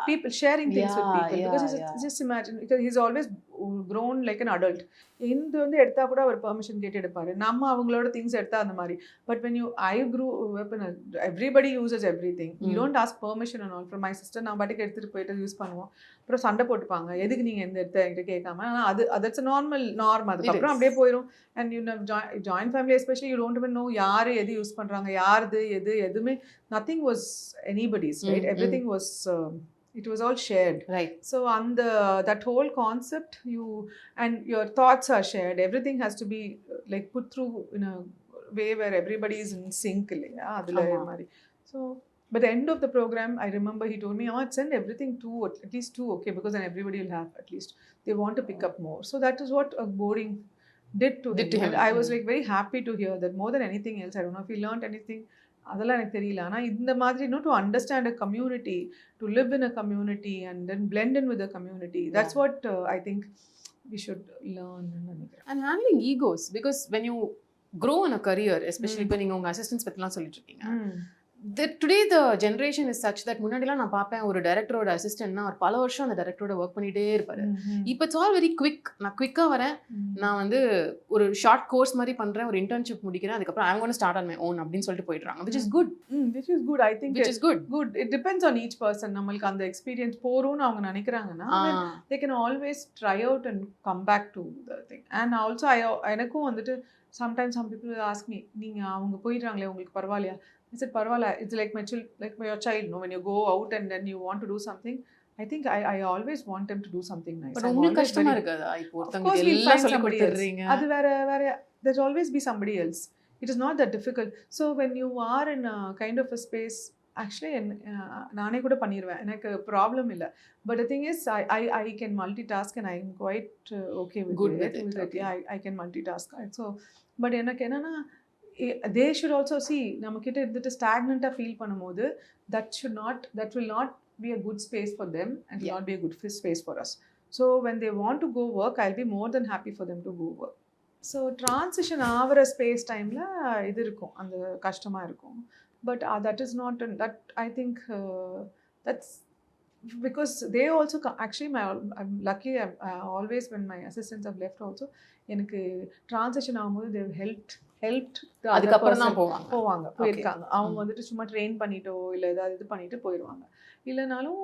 people sharing things with people. Because just imagine, because he's always grown like an adult. இந்த வந்து எடுத்தா கூட அவர் பெர்மிஷன் கேட்டு எடுப்பாரு, நம்ம அவங்களோட திங்ஸ் எடுத்தா அந்த மாதிரி. But when I grew up in everybody uses everything. You don't ask permission and all. From my sister, நான் பாட்டுக்கு எடுத்துட்டு போயிட்டு யூஸ் பண்ணுவோம். அப்புறம் சண்டை போட்டுப்பாங்க, எதுக்கு நீங்க எந்த எடுத்த என்கிட்ட கேட்காம. that's a normal norm. அதுக்கப்புறம் அப்படியே போயிடும். And joint family especially, you don't even know யாரு எது யூஸ் பண்றாங்க, யாருது எதுவுமே, nothing was anybody's, right? Everything was it was all shared, right? So on that whole concept, and your thoughts are shared. Everything has to be like put through in a way where everybody is in sync. Adula mari. So by the end of the program, I remember he told me, send everything at least two, okay, because then everybody will have at least, they want to pick up more. So that is what boarding did to him. And I was like very happy to hear that. More than anything else, I don't know if he learned anything, அதெல்லாம் எனக்கு தெரியல. ஆனால் இந்த மாதிரி to understand a community, to live in a community and then blend in with the community, that's what I think we should learn. And handling egos, because when you grow in a career, especially இப்போ நீங்கள் உங்கள் assistance பற்றிலாம் சொல்லிட்டு இருக்கீங்க, today the generation is such that முன்னாடிலாம் நான் பார்ப்பேன் ஒரு டைரக்டரோட அசிஸ்டன்ட்னா ஒரு பல வருஷம் அந்த டைரக்டரோட ஒர்க் பண்ணிகிட்டே இருப்பாரு. இப்போ இட்ஸ் ஆல் வெரி குவிக். நான் குவிக்காக வரேன், நான் வந்து ஒரு ஷார்ட் கோர்ஸ் மாதிரி பண்ணுறேன், ஒரு இன்டர்ன்ஷிப் முடிக்கிறேன், அதுக்கப்புறம் I'm gonna start on my own அப்படின்னு சொல்லிட்டு போயிடுறாங்க. which is good. I think which is good. It depends on each person. நம்மளுக்கு அந்த எக்ஸ்பீரியன்ஸ் போறோம்னு அவங்க நினைக்கிறாங்கன்னா they can always try out and come back to the thing. And also எனக்கும் வந்துட்டு sometimes some people will ask me, நீங்க அவங்க போயிடுறாங்களே உங்களுக்கு பரவாயில்லையா? I said, parvala, it's like your child, when you go out and then you want to do something, I think I always want them to do something nice. But உங்களுக்கு கஷ்டமா இருக்காதா? இப்போ ஒருத்தங்க எல்லாம் சொல்லி கொடுத்துறீங்க. அது வேற there'll always be somebody else. It is not that difficult. So when you are in a kind of a space, actually நானே கூட பண்ணிடுவேன், எனக்கு ப்ராப்ளம் இல்லை. But the thing is, I can multitask and I'm quite okay with it. Okay. Yeah, I can multitask. So but எனக்கு என்னன்னா, they should also see, நம்மக்கிட்ட இருந்துட்டு ஸ்டாக்னண்ட்டாக feel பண்ணும்போது that will not be a good space for them and will not be a good space for us. So when they want to go work, I'll be more than happy for them to go work. So transition ஆகிற space டைமில் இது இருக்கும், அந்த கஷ்டமாக இருக்கும். But that is not, that I think that's because they also actually I'm lucky. Always when my assistants have left also, எனக்கு transition ஆகும்போது they have helped அதுக்கப்புறம் தான் போயிருக்காங்க. அவங்க வந்துட்டு சும்மா ட்ரெயின் பண்ணிட்டோ இல்லை ஏதாவது இது பண்ணிட்டு போயிடுவாங்க. இல்லைனாலும்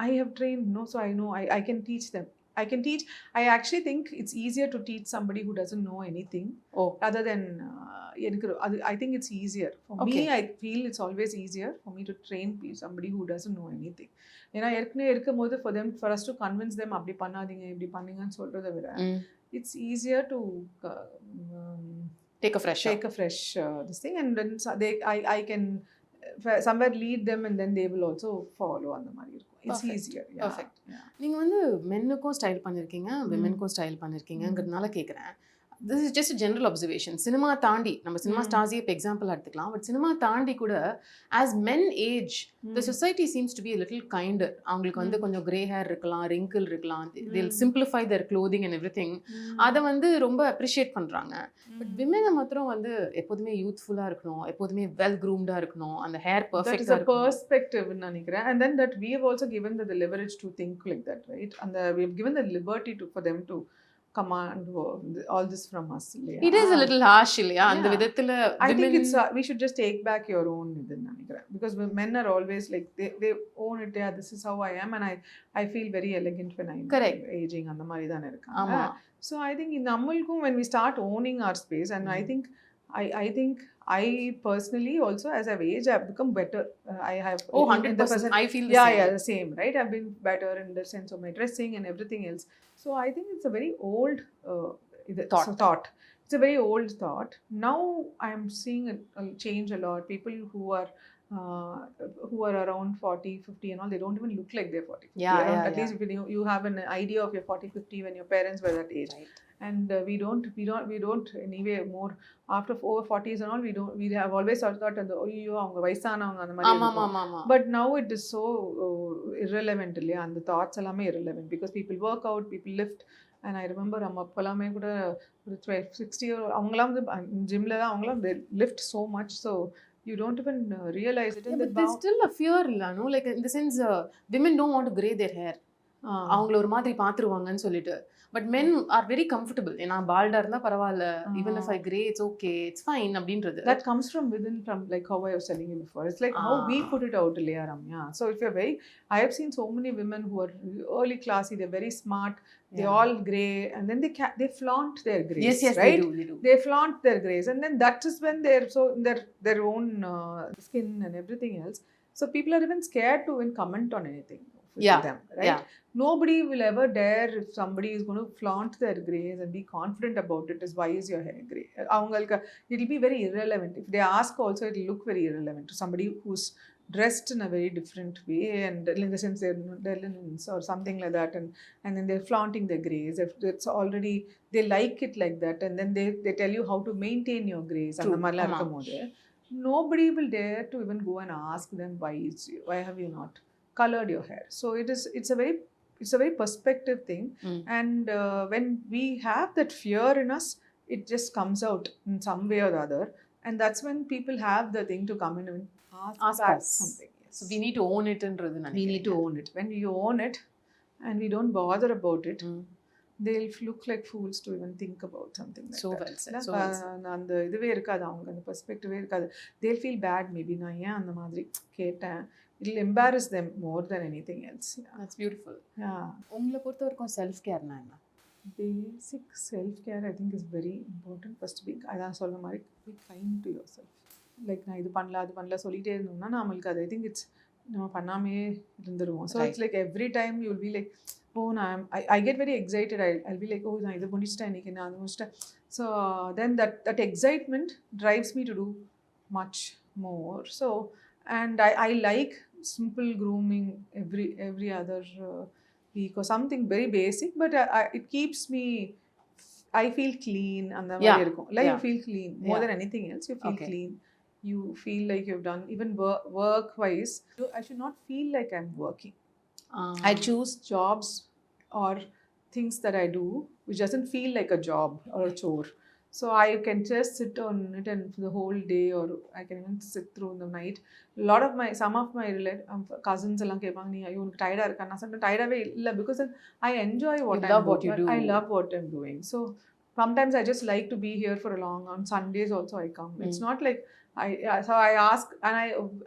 I have trained, no, so I know I can teach them. I can teach. I actually think it's easier to teach somebody who doesn't know anything Oh. rather than I think it's easier. For me, Okay. I feel it's always easier for me to train somebody who doesn't know anything. ஏன்னா ஏற்கனவே இருக்கும்போது for us to convince them அப்படி பண்ணாதீங்க இப்படி பண்ணுங்கன்னு சொல்றதை விட it's easier to take a fresh this thing, and then I can somewhere lead them, and then they will also follow அந்த மாதிரி இருக்கும். It's Perfect. easier. Yeah. Perfect. நீங்க வந்து மென்னுக்கும் ஸ்டைல் பண்ணிருக்கீங்க, விமென்க்கும் ஸ்டைல் பண்ணிருக்கீங்கங்கிறதுனால கேக்குறேன். This is just a general observation. Cinema தாண்டி நம்ம cinema ஸ்டார்ஸே இப்போ எக்ஸாம்பிள் எடுத்துக்கலாம். பட் சினிமா தாண்டி கூட as men age, the society seems to be a little kinder. அவங்களுக்கு வந்து கொஞ்சம் கிரே ஹேர் இருக்கலாம், wrinkle இருக்கலாம், they'll simplify their clothing and everything. அதை வந்து ரொம்ப அப்ரிஷியேட் பண்றாங்க. பட் விமெனை மாத்திரம் வந்து எப்போதுமே யூத்ஃபுல்லா இருக்கணும், எப்போதுமே வெல் groomed-ஆ இருக்கணும், அந்த ஹேர் பர்ஃபெக்ட்டா இருக்கணும். That is a perspective ன்னு நினைக்கிறேன். And then that we have also given the leverage to think like that, right? And we have given the liberty for them to command all this from us. It is a little harsh இல்லையா அந்த விதத்துல. I think it's we should just take back your own இதுன்னு நினைக்கிறேன். Because men are always like they own it. Yeah, this is how I am, and I feel very elegant when I'm aging. அந்த மாதிரி தான் இருக்காங்க. So I think in நம்மளுக்கும் when we start owning our space, and I think I personally also, as I've aged, I've become better. I have 100%. I feel the same. Yeah, the same, right? I've been better in the sense of my dressing and everything else. So I think it's a very old thought. It's a very old thought. Now I'm seeing a change a lot. People who are around 40, 50 and all, they don't even look like they're 40, 50. At least if you have an idea of your 40, 50 when your parents were that age. Right. And we don't anyway more after over 40s and all, we have always thought and ayyo avanga vaisanavanga andha mari. But now it is so irrelevant இல்லையா, அந்த thoughts எல்லாமே irrelevant, because people work out, people lift. And I remember அப்பலாமே கூட ஒரு 60 அவங்கலாம் வந்து ஜிம்ல தான் அவங்கலாம் they lift so much, so you don't even realize it. But there's still a fear இல்ல, no, like in the sense women don't want to gray their hair. அவங்கள ஒரு மாதிரி பாத்துருவாங்கன்னு சொல்லிட்டு. But men are very comfortable. ஏன்னா பால்டா இருந்தா பரவாயில்ல, even if I gray it's okay, it's fine அப்படின்றது. That comes from within, from like how I was telling you before. It's like how we put it out, இல்லையா Ramya? So if you're I have seen so many women who are early classy, they're very smart, they all gray, and then they flaunt their grays. Yes, right? they do. They flaunt their grays, and then that is when they're so in their own skin and everything else. So people are even scared to even comment on anything. Them, right? Nobody will ever dare, if somebody is going to flaunt their grays and be confident about it, is why is your hair gray? It will be very irrelevant. If they ask also, it will look very irrelevant to somebody who's dressed in a very different way, and in the sense they're linens or something like that, and then they're flaunting their grays. If it's already, they like it like that, and then they tell you how to maintain your grays. Nobody will dare to even go and ask them why have you not colored your hair. So it's a very perspective thing. And when we have that fear in us, it just comes out in some way or the other, and that's when people have the thing to come in and ask us something. Yes. So we need to own it and we need to own it. When you own it and we don't bother about it, they'll look like fools to even think about something like that. Well said. So well said. அந்த இதுவே இருக்காது, அவங்க அந்த பெர்ஸ்பெக்டிவே இருக்காது. They'll feel bad, maybe நான் ஏன் அந்த மாதிரி கேட்டேன். It'll embarrass them more than anything else. That's beautiful. உங்களை பொறுத்த வரைக்கும் செல்ஃப் கேர்னா என்ன? Basic self care I think is very important. First அதான் சொல்ற மாதிரி be kind to yourself. Like நான் இது பண்ணல அது பண்ணல சொல்லிட்டே இருந்தோம்னா நம்மளுக்கு அது I think it's நம்ம பண்ணாமே இருந்துருவோம். So it's like every time you'll be like, oh I get very excited. I'll be like, oh நான் இது முடிச்சிட்டேன் இன்னைக்கு, நான் அது முடிச்சிட்டேன். So then that excitement drives me to do much more. So and I like simple grooming every other week or something very basic, but it keeps me, I feel clean and the மாதிரி இருக்கும். Like you feel clean more than anything else. You feel clean, you feel like you've done, even work wise, I should not feel like I'm working. I choose jobs or things that I do which doesn't feel like a job or a chore. So I can just sit on it and for the whole day, or I can even sit through in the night. Some of my cousins எல்லாம் கேட்பாங்க, நீ ஐயோ உனக்கு டயர்டாக இருக்கா? நான் சொல்றேன் டயர்டாகவே இல்லை, because I enjoy what you do. I love what I'm doing. So sometimes I just like to be here for a long, on Sundays also I come. It's not like So I ask, and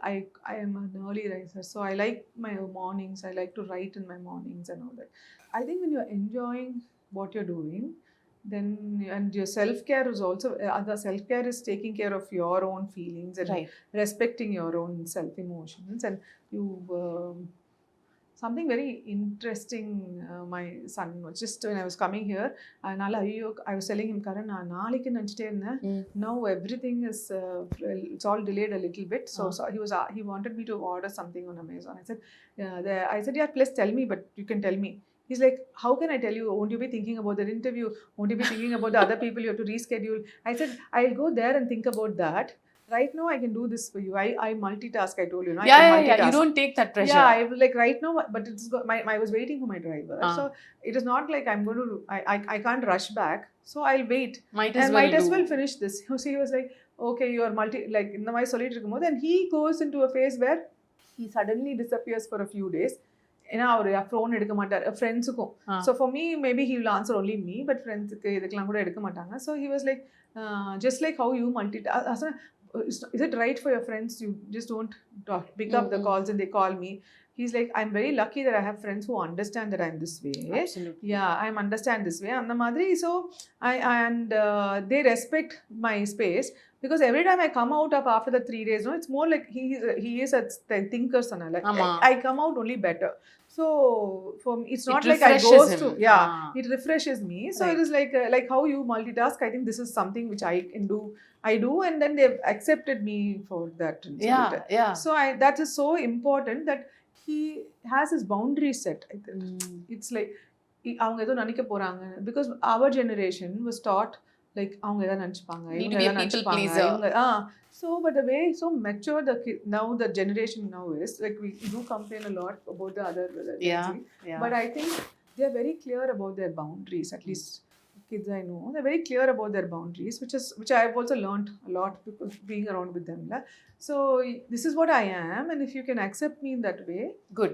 I am an early riser, so I like my mornings. I like to write in my mornings and all that. I think when you're enjoying what you're doing, then, and your self care is also, other self care is taking care of your own feelings and Right. respecting your own self emotions, and you. Something very interesting, my son was just when I was coming here, I was telling him, Karan, நாளைக்கு நினைச்சிட்டே இருந்தேன். Now everything is it's all delayed a little bit. So he wanted me to order something on Amazon. I said, yeah, please tell me, but you can tell me. He's like, how can I tell you? Won't you be thinking about that interview? Won't you be thinking about the other people you have to reschedule? I said, I'll go there and think about that. Right now I can do this for you. I multitask, I told you. No? I can multitask. You don't take that pressure. Yeah, I was like, right now, but I was waiting for my driver. So it is not like I'm going to, I can't rush back. So I'll wait. Might as well finish this. So he was like, okay, you are like, in the my solitary mode. Then he goes into a phase where he suddenly disappears for a few days. ஏன்னா அவர் phone எடுக்க மாட்டார் ஃப்ரெண்ட்ஸுக்கும். So for me maybe he will answer only me, but ஃப்ரெண்ட்ஸுக்கு இதுக்கெல்லாம் கூட எடுக்க மாட்டாங்க. So he was like, just like how you is it right for your friends you just don't pick up the calls and they call me? He's like, I'm very lucky that I have friends who understand that I'm this way. Absolutely. Yeah, I understand this way and the madri. So they respect my space, because every time I come out up after the 3 days, no, it's more like he is a thinker son. Like I come out only better. So for me, it's not like I go to it refreshes me. So it is like how you multitask. I think this is something which I can do. I do, and then they've accepted me for that. Yeah. So that is so important that he has his boundaries set. I think it's like அவங்க ஏதோ நினைக்க போறாங்க, because our generation was taught like அவங்க ஏதோ நினைச்சுப்பாங்க, இவங்க ஏதோ நினைச்சுப்பாங்க. So but the way so mature now the generation now is, like we do complain a lot about the other but I think they are very clear about their boundaries. At least kids I know, they're very clear about their boundaries, which I have also learned a lot because being around with them. So this is what I am, and if you can accept me in that way, good.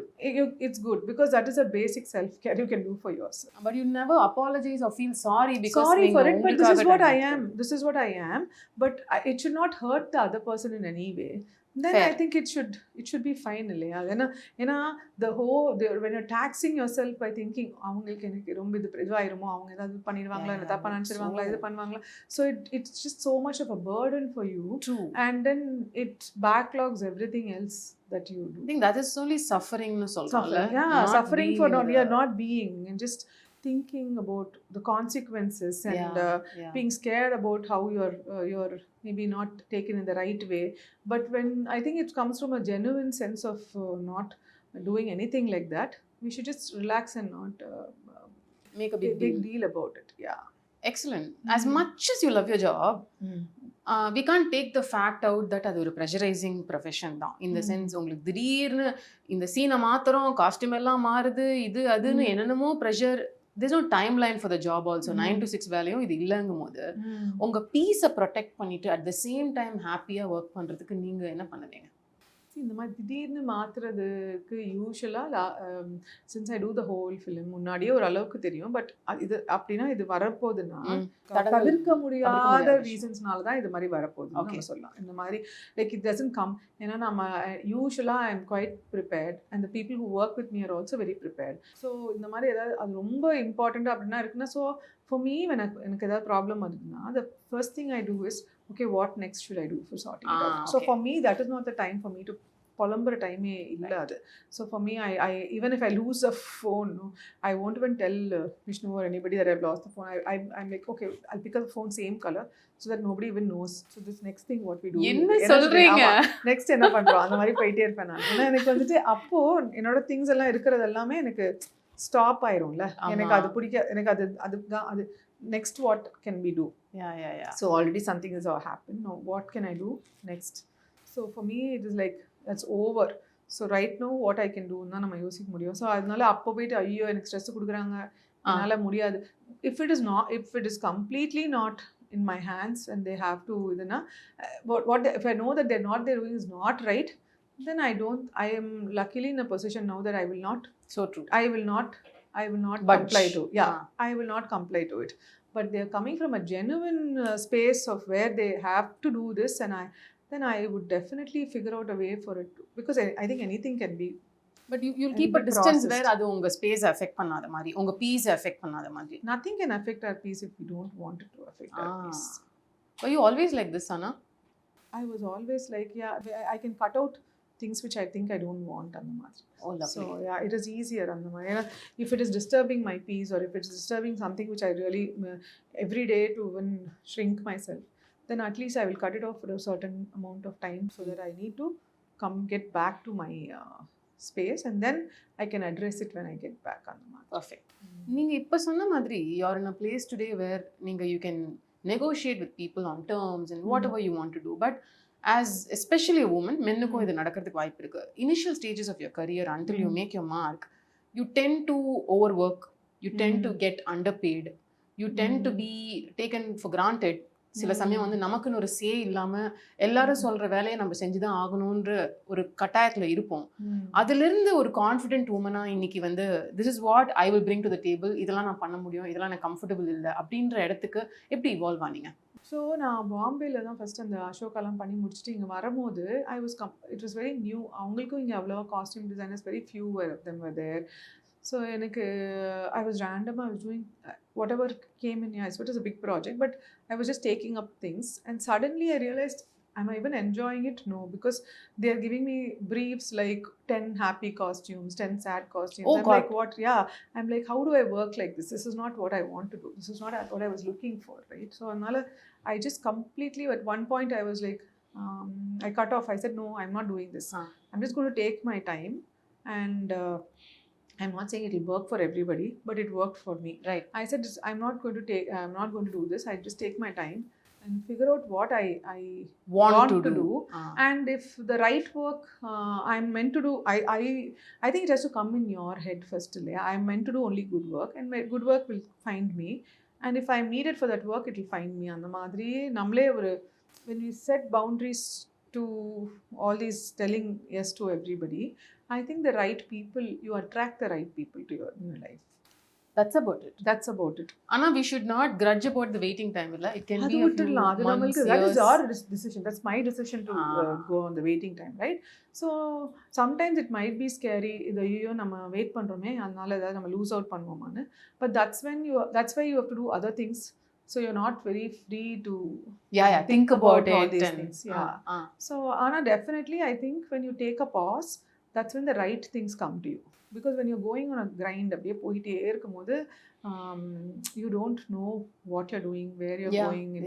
It's good, because that is a basic self-care you can do for yourself. But you never apologize or feel sorry because sorry for it, but this is what I am. This is what I am, but it should not hurt the other person in any way. Then fair. I think it should be fine. ஏன்னா the whole when you're taxing yourself by thinking அவங்களுக்கு எனக்கு ரொம்ப இது இதுவாயிருமோ, அவங்க ஏதாவது பண்ணிடுவாங்களா, என்ன தப்பா நினைச்சிருவாங்களா, இது பண்ணுவாங்களா, so it's just so much of a burden for you. True. And then it backlogs everything else that you do. I think that is only suffering no solve. Suffering for not being, and just thinking about the consequences and being scared about how you're maybe not taken in the right way. But when I think it comes from a genuine sense of not doing anything like that, we should just relax and not make a big deal about it. Excellent. As much as you love your job, we can't take the fact out that அது ஒரு pressurizing profession தான். In the sense உங்களுக்கு திடீர்னு இந்த சீனை மாத்திரம், costume எல்லாம் மாறுது, இது அதுன்னு என்னென்னமோ pressure. There's no timeline for the job also. 9 to 6 வேலையும் இது இல்லங்கும் போது உங்க பீஸை ப்ரொடெக்ட் பண்ணிட்டு at the same time ஹாப்பியா ஒர்க் பண்றதுக்கு நீங்க என்ன பண்ணுவீங்க? இந்த மாதிரி திடீர்னு மாத்துறதுக்கு யூஸ்வலாக since I do the whole film முன்னாடியே ஒரு அளவுக்கு தெரியும். பட் இது அப்படின்னா இது வரப்போகுதுன்னா தவிர்க்க முடியாத ரீசன்ஸ்னால தான் இது மாதிரி வரப்போகுது நம்ம சொல்லலாம். இந்த மாதிரி லைக் இட் டசன்ட் கம். ஏன்னா நம்ம யூஸ்வலாக I am quite prepared and the people who work with me are also very prepared. So இந்த மாதிரி ஏதாவது அது ரொம்ப இம்பார்ட்டண்ட் அப்படின்னா இருக்குன்னா, ஸோ ஃபார் மீ எனக்கு ஏதாவது ப்ராப்ளம் வருதுன்னா the first thing I do is, okay, what next should I do for sorting it out? So for me, that is not the time for me to polumber time illa adu. So for me, I even if I lose a phone, I won't even tell Vishnu or anybody that I've lost the phone. I'm like, okay, I'll pick up the phone same color so that nobody even knows. So this next thing what we do, enna solreenga next enna pandrom andha mari poite irpen naan. Ena enak vandu appo enoda things ella irukkiradhu ellame enak stop ஆயிரும்ல. எனக்கு அது பிடிக்க, எனக்கு அது next what can we do? So already something has happened. Now what can I do next? So for me it is like that's over. So right now what I can do na nama yosik mudiyum. So adnala appo poitu ayyo enak stress kudukranga, enala mudiyadu. If it is completely not in my hands and they have to idana if I know that they're doing is not right, then I am luckily in a position now that I will not. So true. I will not comply to. I will not comply to it. But they are coming from a genuine space of where they have to do this, and then I would definitely figure out a way for it to, because I think anything can be. But you'll And keep a be distance processed. where அது உங்க space affect பண்ணாத மாதிரி உங்க piece affect பண்ணாத மாதிரி. Nothing can affect our peace if we don't want it to affect our peace. Were you always like this, Anna? I was always like, yeah, I can cut out things which I think I don't want on the matter. Oh, lovely. So yeah, it is easier on the matter. If it is disturbing my peace, or if it's disturbing something which I really every day to even shrink myself, then at least I will cut it off for a certain amount of time, so that I need to get back to my space, and then I can address it when I get back on the matter. Perfect. நீங்க இப்ப சொன்ன மாதிரி you're in a place today where நீங்க you can negotiate with people on terms and whatever you want to do, but as especially a woman, மென்னுக்கும் இது நடக்கிறதுக்கு வாய்ப்பு இருக்கு. Initial stages of your career, until you make your mark, you tend to overwork, you tend to get underpaid, you tend to be taken for granted. சில சமயம் வந்து நமக்குன்னு ஒரு சே இல்லாம எல்லாரும் சொல்ற வேலையை நம்ம செஞ்சுதான் ஆகணும்ன்ற ஒரு கட்டாயத்துல இருப்போம். அதுல இருந்து ஒரு கான்ஃபிடென்ட் உமனா இன்னைக்கு வந்து this is what I will bring to the table, இதெல்லாம் நான் பண்ண முடியும், இதெல்லாம் எனக்கு கம்ஃபர்டபுள் இல்லை அப்படின்ற இடத்துக்கு எப்படி இவால்வ் ஆனீங்க? ஸோ நான் பாம்பேல தான் ஃபர்ஸ்ட் அந்த அசோகாலாம் பண்ணி முடிச்சுட்டு இங்கே வரும்போது இட் வாஸ் வெரி நியூ. அவங்களுக்கும் இங்கே அவ்வளோவா costume designers very few of them were there. So I was random. I was doing whatever came in. Yeah, so it was a big project, but I was just taking up things, and suddenly I realized, am I even enjoying it? No, because they are giving me briefs like 10 happy costumes, 10 sad costumes. Oh, I'm God. like, what? Yeah, I'm like, how do I work like this? This is not what I want to do. This is not what I was looking for, right? So I just completely, at one point I was like, I cut off. I said, no, I'm not doing this. I'm just going to take my time, and I'm not saying it will work for everybody, but it worked for me. Right. I said, I'm not going to do this. I just take my time and figure out what I want to do. And if the right work I'm meant to do, I think it has to come in your head first. I'm meant to do only good work, and my good work will find me. And if I'm needed for that work, it will find me. And the madri namle when we set boundaries to all these telling yes to everybody, I think the right people, you attract the right people to your life. That's about it. Anna, we should not grudge about the waiting time. It can be a few months, years. That is our decision. That's my decision to go on the waiting time, right? So sometimes it might be scary. Ido nama wait pandrome adnala edha nama lose out pannuvom. But that's why you have to do other things. So you're not very free to think about all it these and things. So Anna, definitely I think when you take a pause, that's when the right things come to you. Because when you're going on a grind, அப்படியே போயிட்டே இருக்கும்போது you don't know what you're doing, where you're going, and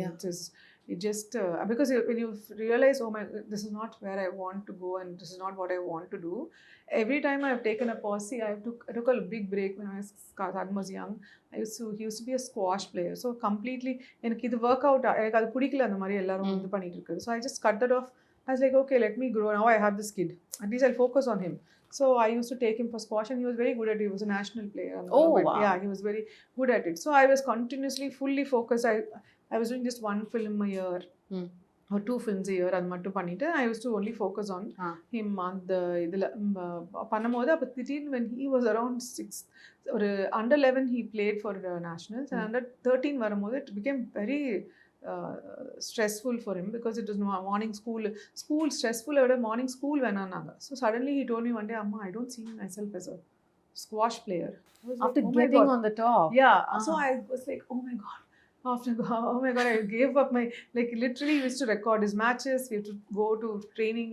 it just because when you realize, oh my, this is not where I want to go, and this is not what I want to do. Every time I've taken a pause, I took a big break when I was young. He used to be a squash player, so completely எனக்கு இது work out எனக்கு அது பிடிக்கல அந்த மாதிரி எல்லாரும் வந்து பண்ணிட்டு இருக்கு. So I just cut that off. I was like, okay, let me grow. Now I have this kid. At least I'll focus on him. So I used to take him for squash, and he was very good at it. He was a national player. Wow. Yeah, he was very good at it. So I was continuously fully focused. I was doing just one film a year or 2 films a year. அது மட்டும் பண்ணிட்டு I used to only focus on him. அந்த இதில் பண்ணும்போது அப்போ திடீர்னு when he was around 6 ஒரு under 11 he played for nationals, and under 13 வரும்போது it became very stressful for him, because it was morning school stressful over morning school venanaanga. So suddenly he told me one day, Amma, I don't see myself as a squash player. After getting on the top. So I was like, oh my god, I gave up my, like literally we used to record his matches. We used to go to training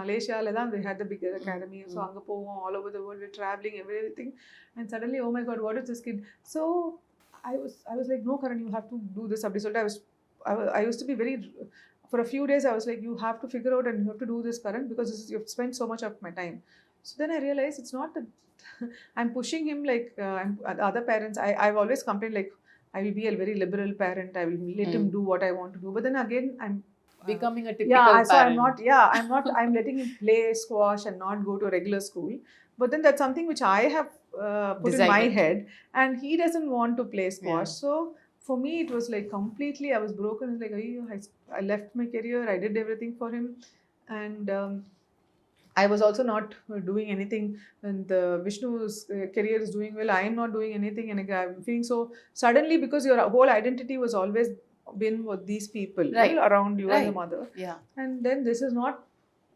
Malaysia la they had the bigger academy, so anga povom all over the world, we're traveling everything, and suddenly, oh my god, what is this kid? So I was like, no Karan, you have to do this. I used to be very, for a few days I was like, you have to figure out and you have to do this, Karan, because you've spent so much of my time. So then I realized it's not that I'm pushing him like other parents. I've always complained like I will be a very liberal parent, I will let him do what I want to do, but then again I'm becoming a typical parent. So I'm letting him play squash and not go to a regular school. But then that's something which I have put in my head, and he doesn't want to play squash. So for me it was like completely, I was broken. It's like I left my career, I did everything for him, and I was also not doing anything, and Vishnu's career is doing well, I am not doing anything, and I'm feeling so suddenly, because your whole identity was always been with these people Right. around you and the Right. mother, Yeah. and then this is not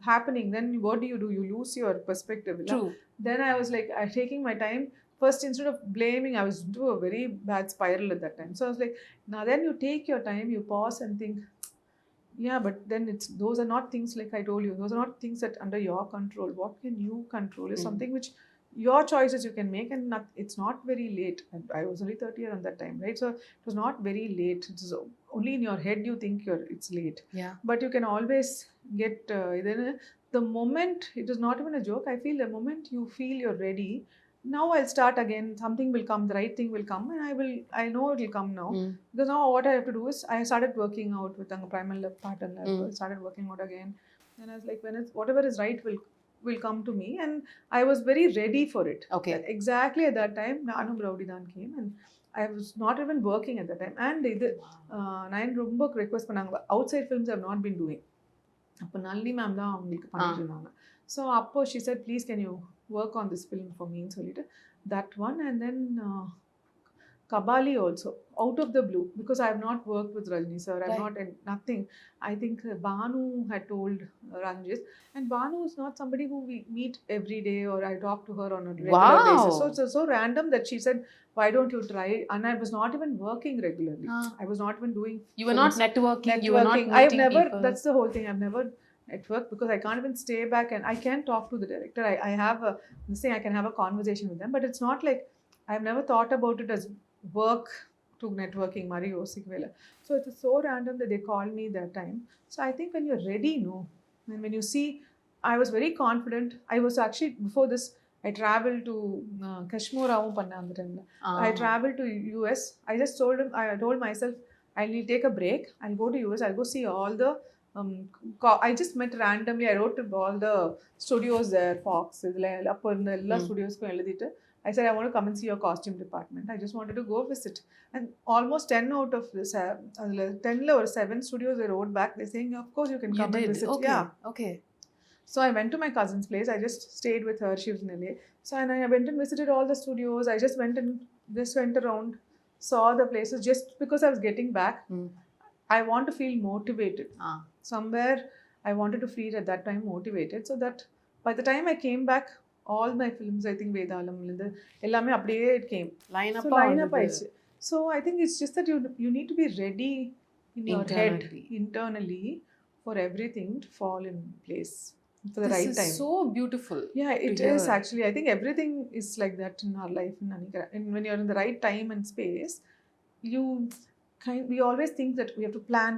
happening, then what do? You lose your perspective. True. Then I was like, I taking my time. First, instead of blaming, I was into a very bad spiral at that time. So I was like, now then you take your time, you pause and think, yeah, but then those are not things, like I told you, those are not things that under your control. What can you control is something which your choices you can make, and it's not very late. And I was only 30 years on that time, right? So it was not very late. It's only in your head you think it's late. Yeah. But you can always get then the moment, it is not even a joke, I feel the moment you feel you're ready, now I'll start again, something will come, the right thing will come, and I know it will come now. Because now what I have to do is, I started working out with a primal pattern lab. I started working out again, and I was like, when it's whatever is right will come to me, and I was very ready for it. Okay. Exactly at that time, Anu Vardhan came, and I was not even working at that time. And நான் ரொம்ப request பண்ணாங்க, outside films I have not been doing. அப்போ Nalini ma'am தான் அவங்களுக்கு பண்ணிட்டு இருந்தாங்க. So அப்போ she said, please can you work on this film for me ன்னு சொல்லிட்டு, that one. And then Kabali also, out of the blue, because I have not worked with Rajni sir, I have not, nothing. I think Banu had told Ranjit, and Banu is not somebody who we meet every day or I talk to her on a regular basis. So it's so random that she said, why don't you try? And I was not even working regularly. I was not even doing You were not networking. You were not meeting I've never people. That's the whole thing. I've never networked because I can't even stay back, and I can talk to the director. I have this thing, I can have a conversation with them, but it's not like, I've never thought about it as work to networking mari yosikvela. So it was so random that they called me that time. So I think when you're ready, no, and when you see, I was very confident. I was actually, before this, I traveled to Kashmir avum panna அந்த டைம்ல. I traveled to US. I just told myself, I'll take a break, I'll go to US, I'll go see all the I just met randomly. I wrote to all the studios there, Fox, appo irundha ella studios ku eludittu, I said, I want to come and see your costume department. I just wanted to go visit. And almost 10 out of this, 10 or 7 studios they wrote back. They're saying, of course you can come and visit. Okay. Yeah. Okay. So I went to my cousin's place. I just stayed with her. She was in LA. So and I went and visited all the studios. I just went around, saw the places, just because I was getting back. I want to feel motivated. Somewhere I wanted to feel at that time motivated, so that by the time I came back, all my films, I think Vedalam ellame apdiye it came line up aichu. So I think it's just that you need to be ready in your head internally for everything to fall in place for the right time. So beautiful. Yeah, it is actually. I think everything is like that in our life, and when you're in the right time and space, we always think that we have to plan.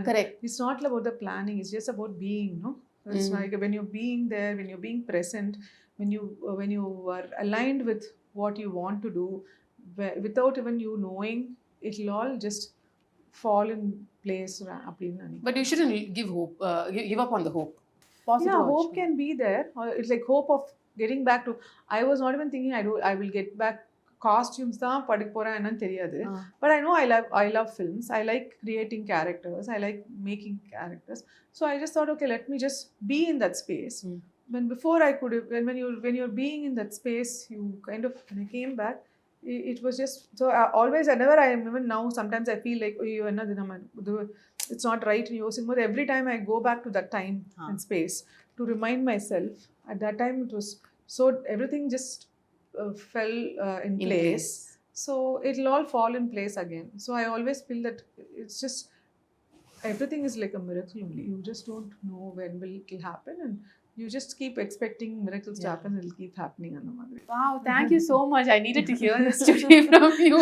Correct. It's not about the planning, it's just about being, no? It's like when you're being there, when you're being present, when you are aligned with what you want to do, without even you knowing, it'll all just fall in place. But you shouldn't give up on the hope. Positive. Yeah, hope can be there. It's like hope of getting back to, I was not even thinking I will get back costumes தான் படிக்க போறேன் என்னன்னு தெரியாது. But I know I love films. I like creating characters. I like making characters. So I just thought, okay, let me just be in that space. When you're being in that space, you kind of, when I came back, it was just so even now sometimes I feel like, it's not right in using, but every time I go back to that time and space to remind myself, at that time it was so, everything just fell in place. So it'll all fall in place again. So I always feel that it's just, everything is like a miracle only. You just don't know when it will happen, and you just keep expecting miracles to happen. It'll keep happening. Wow, thank you so much. I needed to hear this today from you.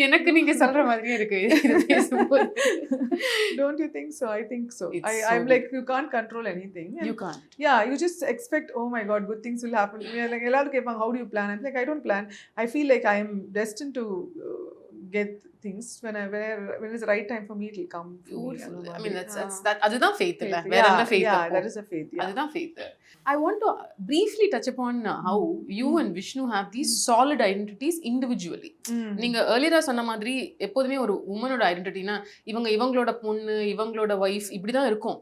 எனக்கு நீங்க சொல்ற மாதிரியே இருக்கு இது பேசும்போது. Don't you think so? I think so. I'm like, you can't control anything. You can't. Yeah, you just expect, oh my God, good things will happen. Yeah, like எல்லாரும் கேட்பாங்க, how do you plan? I'm like, I don't plan. I feel like I am destined to get things when it's the right time for me, it will come. Beautiful. I mean, அதுதான் faith இல்ல, வேற என்ன faith? Yeah, that is a faith. Yeah, அதுதான் faith. I want to briefly touch upon how you and Vishnu have these solid identities individually. நீங்க earlier சொன்ன மாதிரி எப்போதுமே ஒரு உமனோட ஐடென்டிட்டினா இவங்களோட பொண்ணு, இவங்களோட வைஃப், இப்படிதான் இருக்கும்.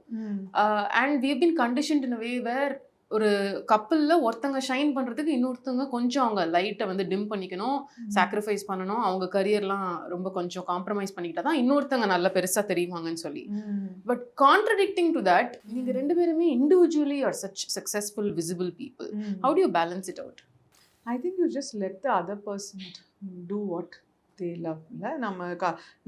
And we have been conditioned in a way where ஒரு கப்பல்ல ஒருத்தங்க ஷைன் பண்றதுக்கு இன்னொருத்தவங்க கொஞ்சம் அவங்க லைட்டை வந்து டிம் பண்ணிக்கணும், சாக்ரிஃபைஸ் பண்ணணும், அவங்க கரியர்லாம் ரொம்ப கொஞ்சம் காம்ப்ரமைஸ் பண்ணிக்கிட்டா தான் இன்னொருத்தங்க நல்ல பெருசா தெரியுவாங்கன்னு சொல்லி. பட் கான்ட்ரடிக்டிங் டு தட், நீங்க ரெண்டு பேருமே individually are such successful visible people. How do you balance it out? I think you just let the other person do what they love.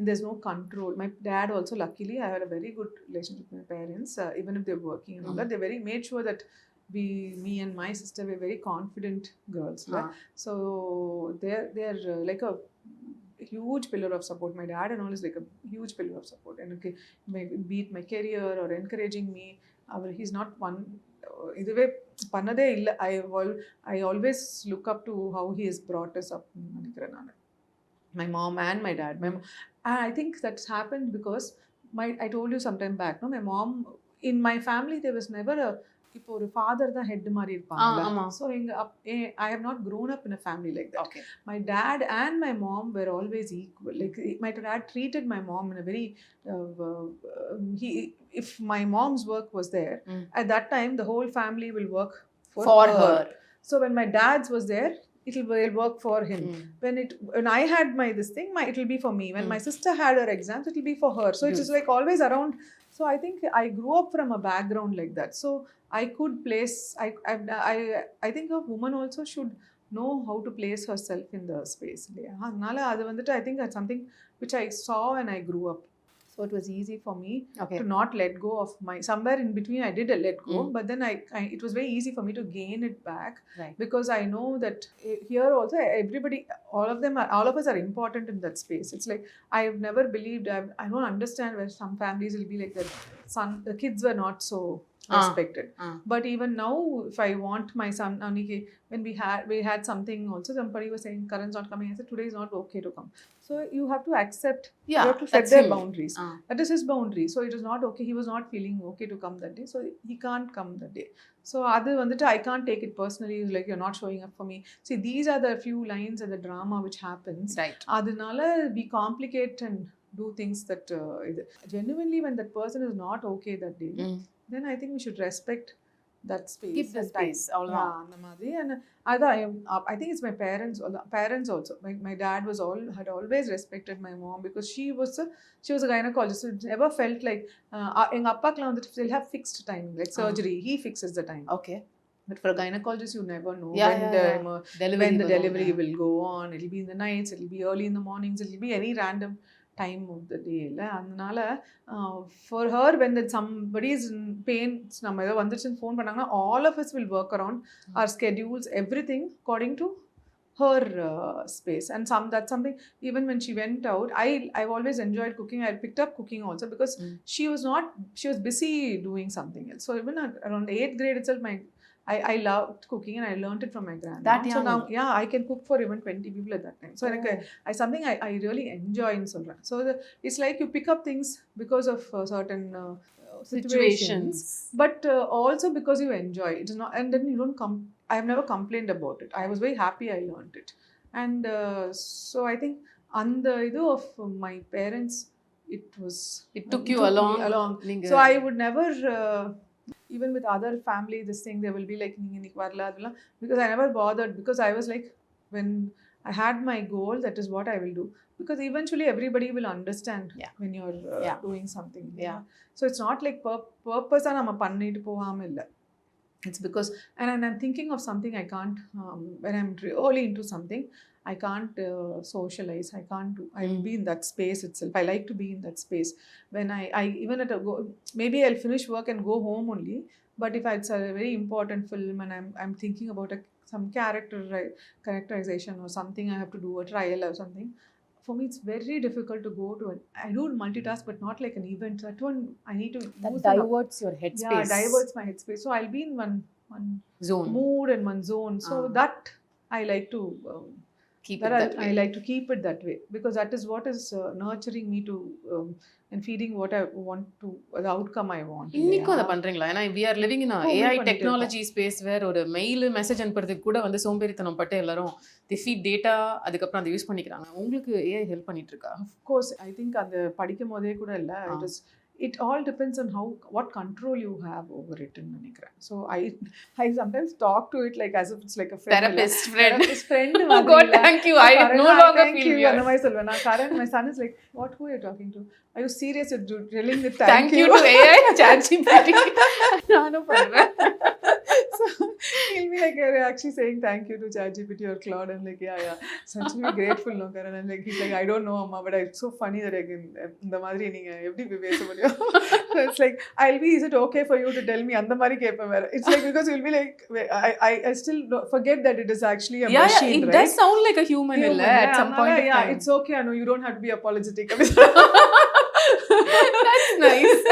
There's no control. My dad also, luckily, I had a very good relationship with my parents, even if they're working and all that. They made sure that me and my sister were very confident girls. So they're like a huge pillar of support. My dad and all is like a huge pillar of support. And okay, be it my career or encouraging me, he's not one. இதுவே பண்ணதே இல்லை. I always look up to how he has brought us up. நினைக்கிறேன் நான், my mom and my dad. I think that's happened because I told you sometime back, no, my mom, in my family there was never a, இப்போ ஒரு father தான் head மாதிரி இருப்பாங்க. So I have not grown up in a family like that. Okay. My dad and my mom were always equal. Like my dad treated my mom in a very if my mom's work was there, at that time the whole family will work for her. So when my dad's was there, it'll work for him. When I had this thing, it'll be for me. When my sister had her exams, it'll be for her. So it's just like always around. So I think I grew up from a background like that. So I could place. I think a woman also should know how to place herself in the space. I think that's something which I saw when I grew up. So it was easy for me to not let go of somewhere in between I did let go, but then it was very easy for me to gain it back, because I know that here also everybody, all of us are important in that space. It's like I've never believed, I don't understand where some families will be like that the kids were not so respected. But even now, if I want my son, when we had something also, somebody was saying Karan's not coming. I said today is not okay to come. So you have to accept. You have to set their boundaries. That is his boundary. So it is not okay. He was not feeling okay to come that day, so he can't come that day. So I can't take it personally. It's like you're not showing up for me. See, these are the few lines of the drama which happens. Right. Adunala we complicate and do things that genuinely, when that person is not okay that day, then I think we should respect that space. Keep the space. And I think it's my parents also. My dad had always respected my mom, because she was a gynecologist. So it never felt like enga appakla they'll have fixed timing, like surgery, he fixes the time. Okay. But for a gynecologist, you never know when the delivery will go on. It'll be in the nights, it'll be early in the mornings, it'll be any random time of the day. For her, when somebody is in pain, நம்ம ஏதோ வந்துச்சுன்னு phone பண்ணாங்கன்னா, all of us will work around our schedules, everything according to her space. And that's something, even when she went out, I've always enjoyed cooking. I picked up cooking also, because she was busy doing something else. So even around 8th grade itself, I loved cooking, and I learned it from my grandma. So now, I can cook for even 20 people at that time. So something I really enjoy in solra. So it's like you pick up things because of certain situations, but also because you enjoy it. It's not, and then you don't I have never complained about it. I was very happy I learned it. And so I think on the idu of my parents, it took you along. So I would never even with other family, this thing, they will be like, because I never bothered, because I was like, when I had my goal, that is what I will do, because eventually everybody will understand when you're doing something. So it's not like purpose nama pannittu povama illa. It's because, and I'm thinking of something I can't, when I'm really into something, I can't socialize. I can't do. I will be in that space itself. I like to be in that space. When I even maybe I'll finish work and go home only. But if it's a very important film and I'm thinking about some characterization or something I have to do, a trial or something, for me it's very difficult to go to it. I do multitask, but not like an event. That one I need to. That diverts your headspace. Yeah, diverts my headspace. So I'll be in one zone, mood and one zone. So that I like to. I like to keep it that way, because that is what is nurturing me to and feeding what I want to, the outcome I want. இன்னைக்கும் அதை பண்றீங்களா? ஏன்னா we are living in a AI technology space where ஒரு mail message அனுப்புறதுக்கு கூட வந்து சோம்பேறித்தனம் பட்டு எல்லாரும் they feed data, அதுக்கப்புறம் அதை யூஸ் பண்ணிக்கிறாங்க. உங்களுக்கு AI ஹெல்ப் பண்ணிட்டு இருக்கா? Of course, I think அந்த படிக்கும் போதே கூட இல்லை, it all depends on what control you have over it in Nanikra. So I sometimes talk to it like as if it's like a friend. Therapist friend. Therapist friend. Oh God, thank you. I no longer feel weird. Karan, my son is like, what, who are you talking to? Are you serious? You're telling me Thank you to AI, ChatGPT. Nanu Vardhan. So he'll be like, you're actually saying thank you to ChatGPT or Claude. I'm like, yeah. So I'm actually grateful, no, Karan. I'm like, he's like, I don't know, Amma, but it's so funny that I can, the madri neenga eppadi pesa mudiyum. So it's like, is it okay for you to tell me and the mari kepa vera? It's like, because you'll be like, I still forget that it is actually a machine, it right? does sound like a human at some point of time. It's okay, Anu, you don't have to be apologetic. That's nice.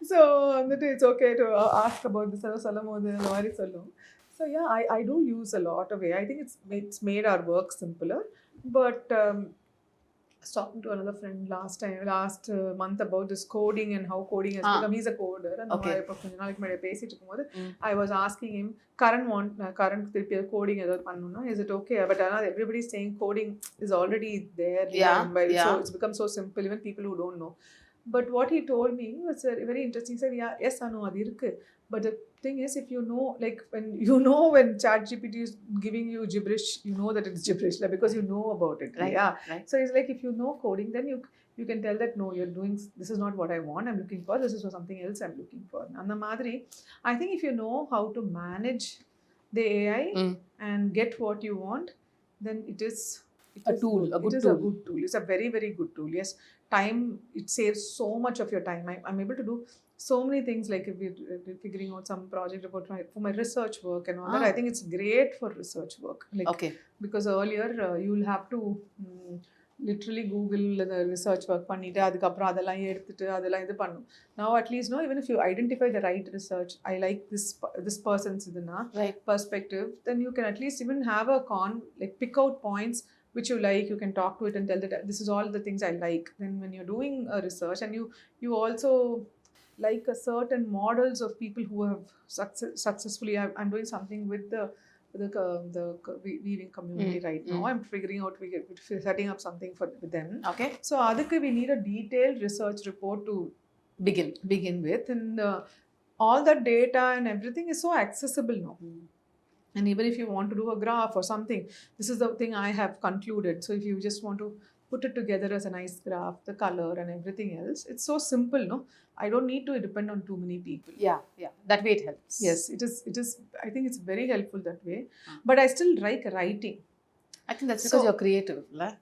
So it's okay to ask about this. So yeah, I do use a lot of AI. I think it's made our work simpler. But I was talking to another friend last month about this coding and how coding has become. He's a coder, and I was asking him, current coding is it okay? But everybody's saying coding is already there. So it's become so simple, even people who don't know. But what he told me was very interesting. He said, yeah, yes, I know, but the thing is, if you know, like when ChatGPT is giving you gibberish, you know that it's gibberish, like, because you know about it. Right. Yeah. Right. So it's like, if you know coding, then you can tell that, no, you're doing, this is not what I want, I'm looking for, this is for something else I'm looking for. And the madri, I think if you know how to manage the AI and get what you want, then it is a good tool. It's a very, very good tool. Yes, time, it saves so much of your time. I'm able to do so many things, like if we're figuring out some project about for my research work and all that. I think it's great for research work. Like, okay. Because earlier you'll have to literally Google the research work pannite adukapra adella edutittu adella idu pannum. Now at least, no, even if you identify the right research, I like this person's right perspective, then you can at least even have a like pick out points which you like. You can talk to it and tell that this is all the things I like. Then when you're doing a research, and you also like a certain models of people who have successfully, I'm doing something with the weaving community right now. I'm figuring out, we're setting up something with them. Okay. So adukku we need a detailed research report to begin with, and all that data and everything is so accessible now. And even if you want to do a graph or something, this is the thing I have concluded. So if you just want to put it together as a nice graph, the color and everything else, it's so simple, no? I don't need to depend on too many people. Yeah. That way it helps. Yes, it is. I think it's very helpful that way. But I still like writing. I think that's because you're creative, right?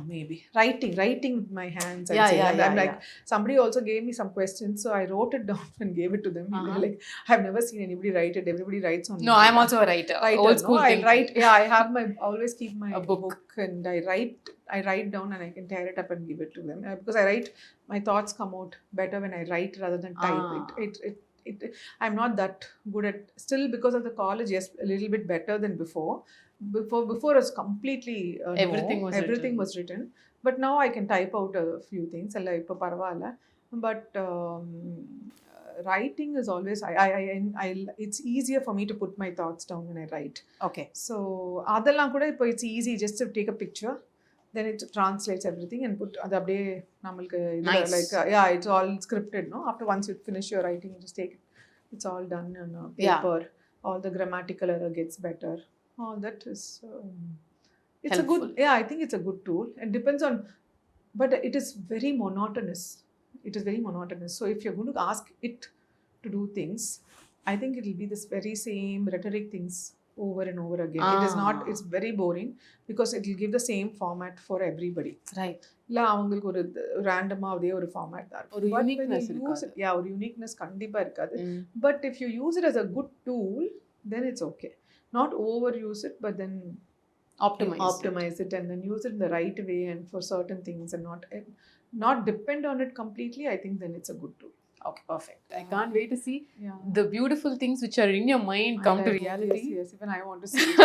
Maybe writing with my hands. I'm like, somebody also gave me some questions, so I wrote it down and gave it to them. Like, I've never seen anybody write it. Everybody writes on. No, I'm also a writer. Old school I write. Yeah, I have always keep my book, and I write down, and I can tear it up and give it to them, because I write. My thoughts come out better when I write rather than type. I'm not that good at, still, because of the college. Yes, a little bit better than before. Before it was completely everything was written, but now I can type out a few things. But writing is always, it's easier for me to put my thoughts down when I write. Okay. So adallam kuda ipo it's easy just to take a picture, then it translates everything and put adabde namalku nice. Like it's all scripted, no? After once you finish your writing, you just take it, it's all done on paper. All the grammatical error gets better. All that is it's helpful. A good, I think it's a good tool. It depends on, but it is very monotonous. So if you're going to ask it to do things, I think it will be this very same rhetoric things over and over again. It is not, it's very boring, because it will give the same format for everybody. Right. La avangalku oru random adhe oru format da oru uniqueness irukadu. Oru uniqueness kandipa irukadu. But if you use it as a good tool, then it's okay. Not overuse it, but then optimize it, and then use it in the right way and for certain things, and not depend on it completely. I think then it's a good tool. Okay, perfect. I can't wait to see the beautiful things which are in your mind come to reality. Yes, even I want to see it.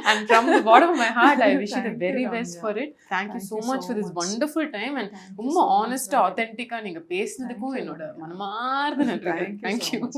And from the bottom of my heart, I wish you the very best for it. Thank you so much for this wonderful time, and honest, authentic-a neenga pesnadukku ennoda manamartha nandri. Thank you.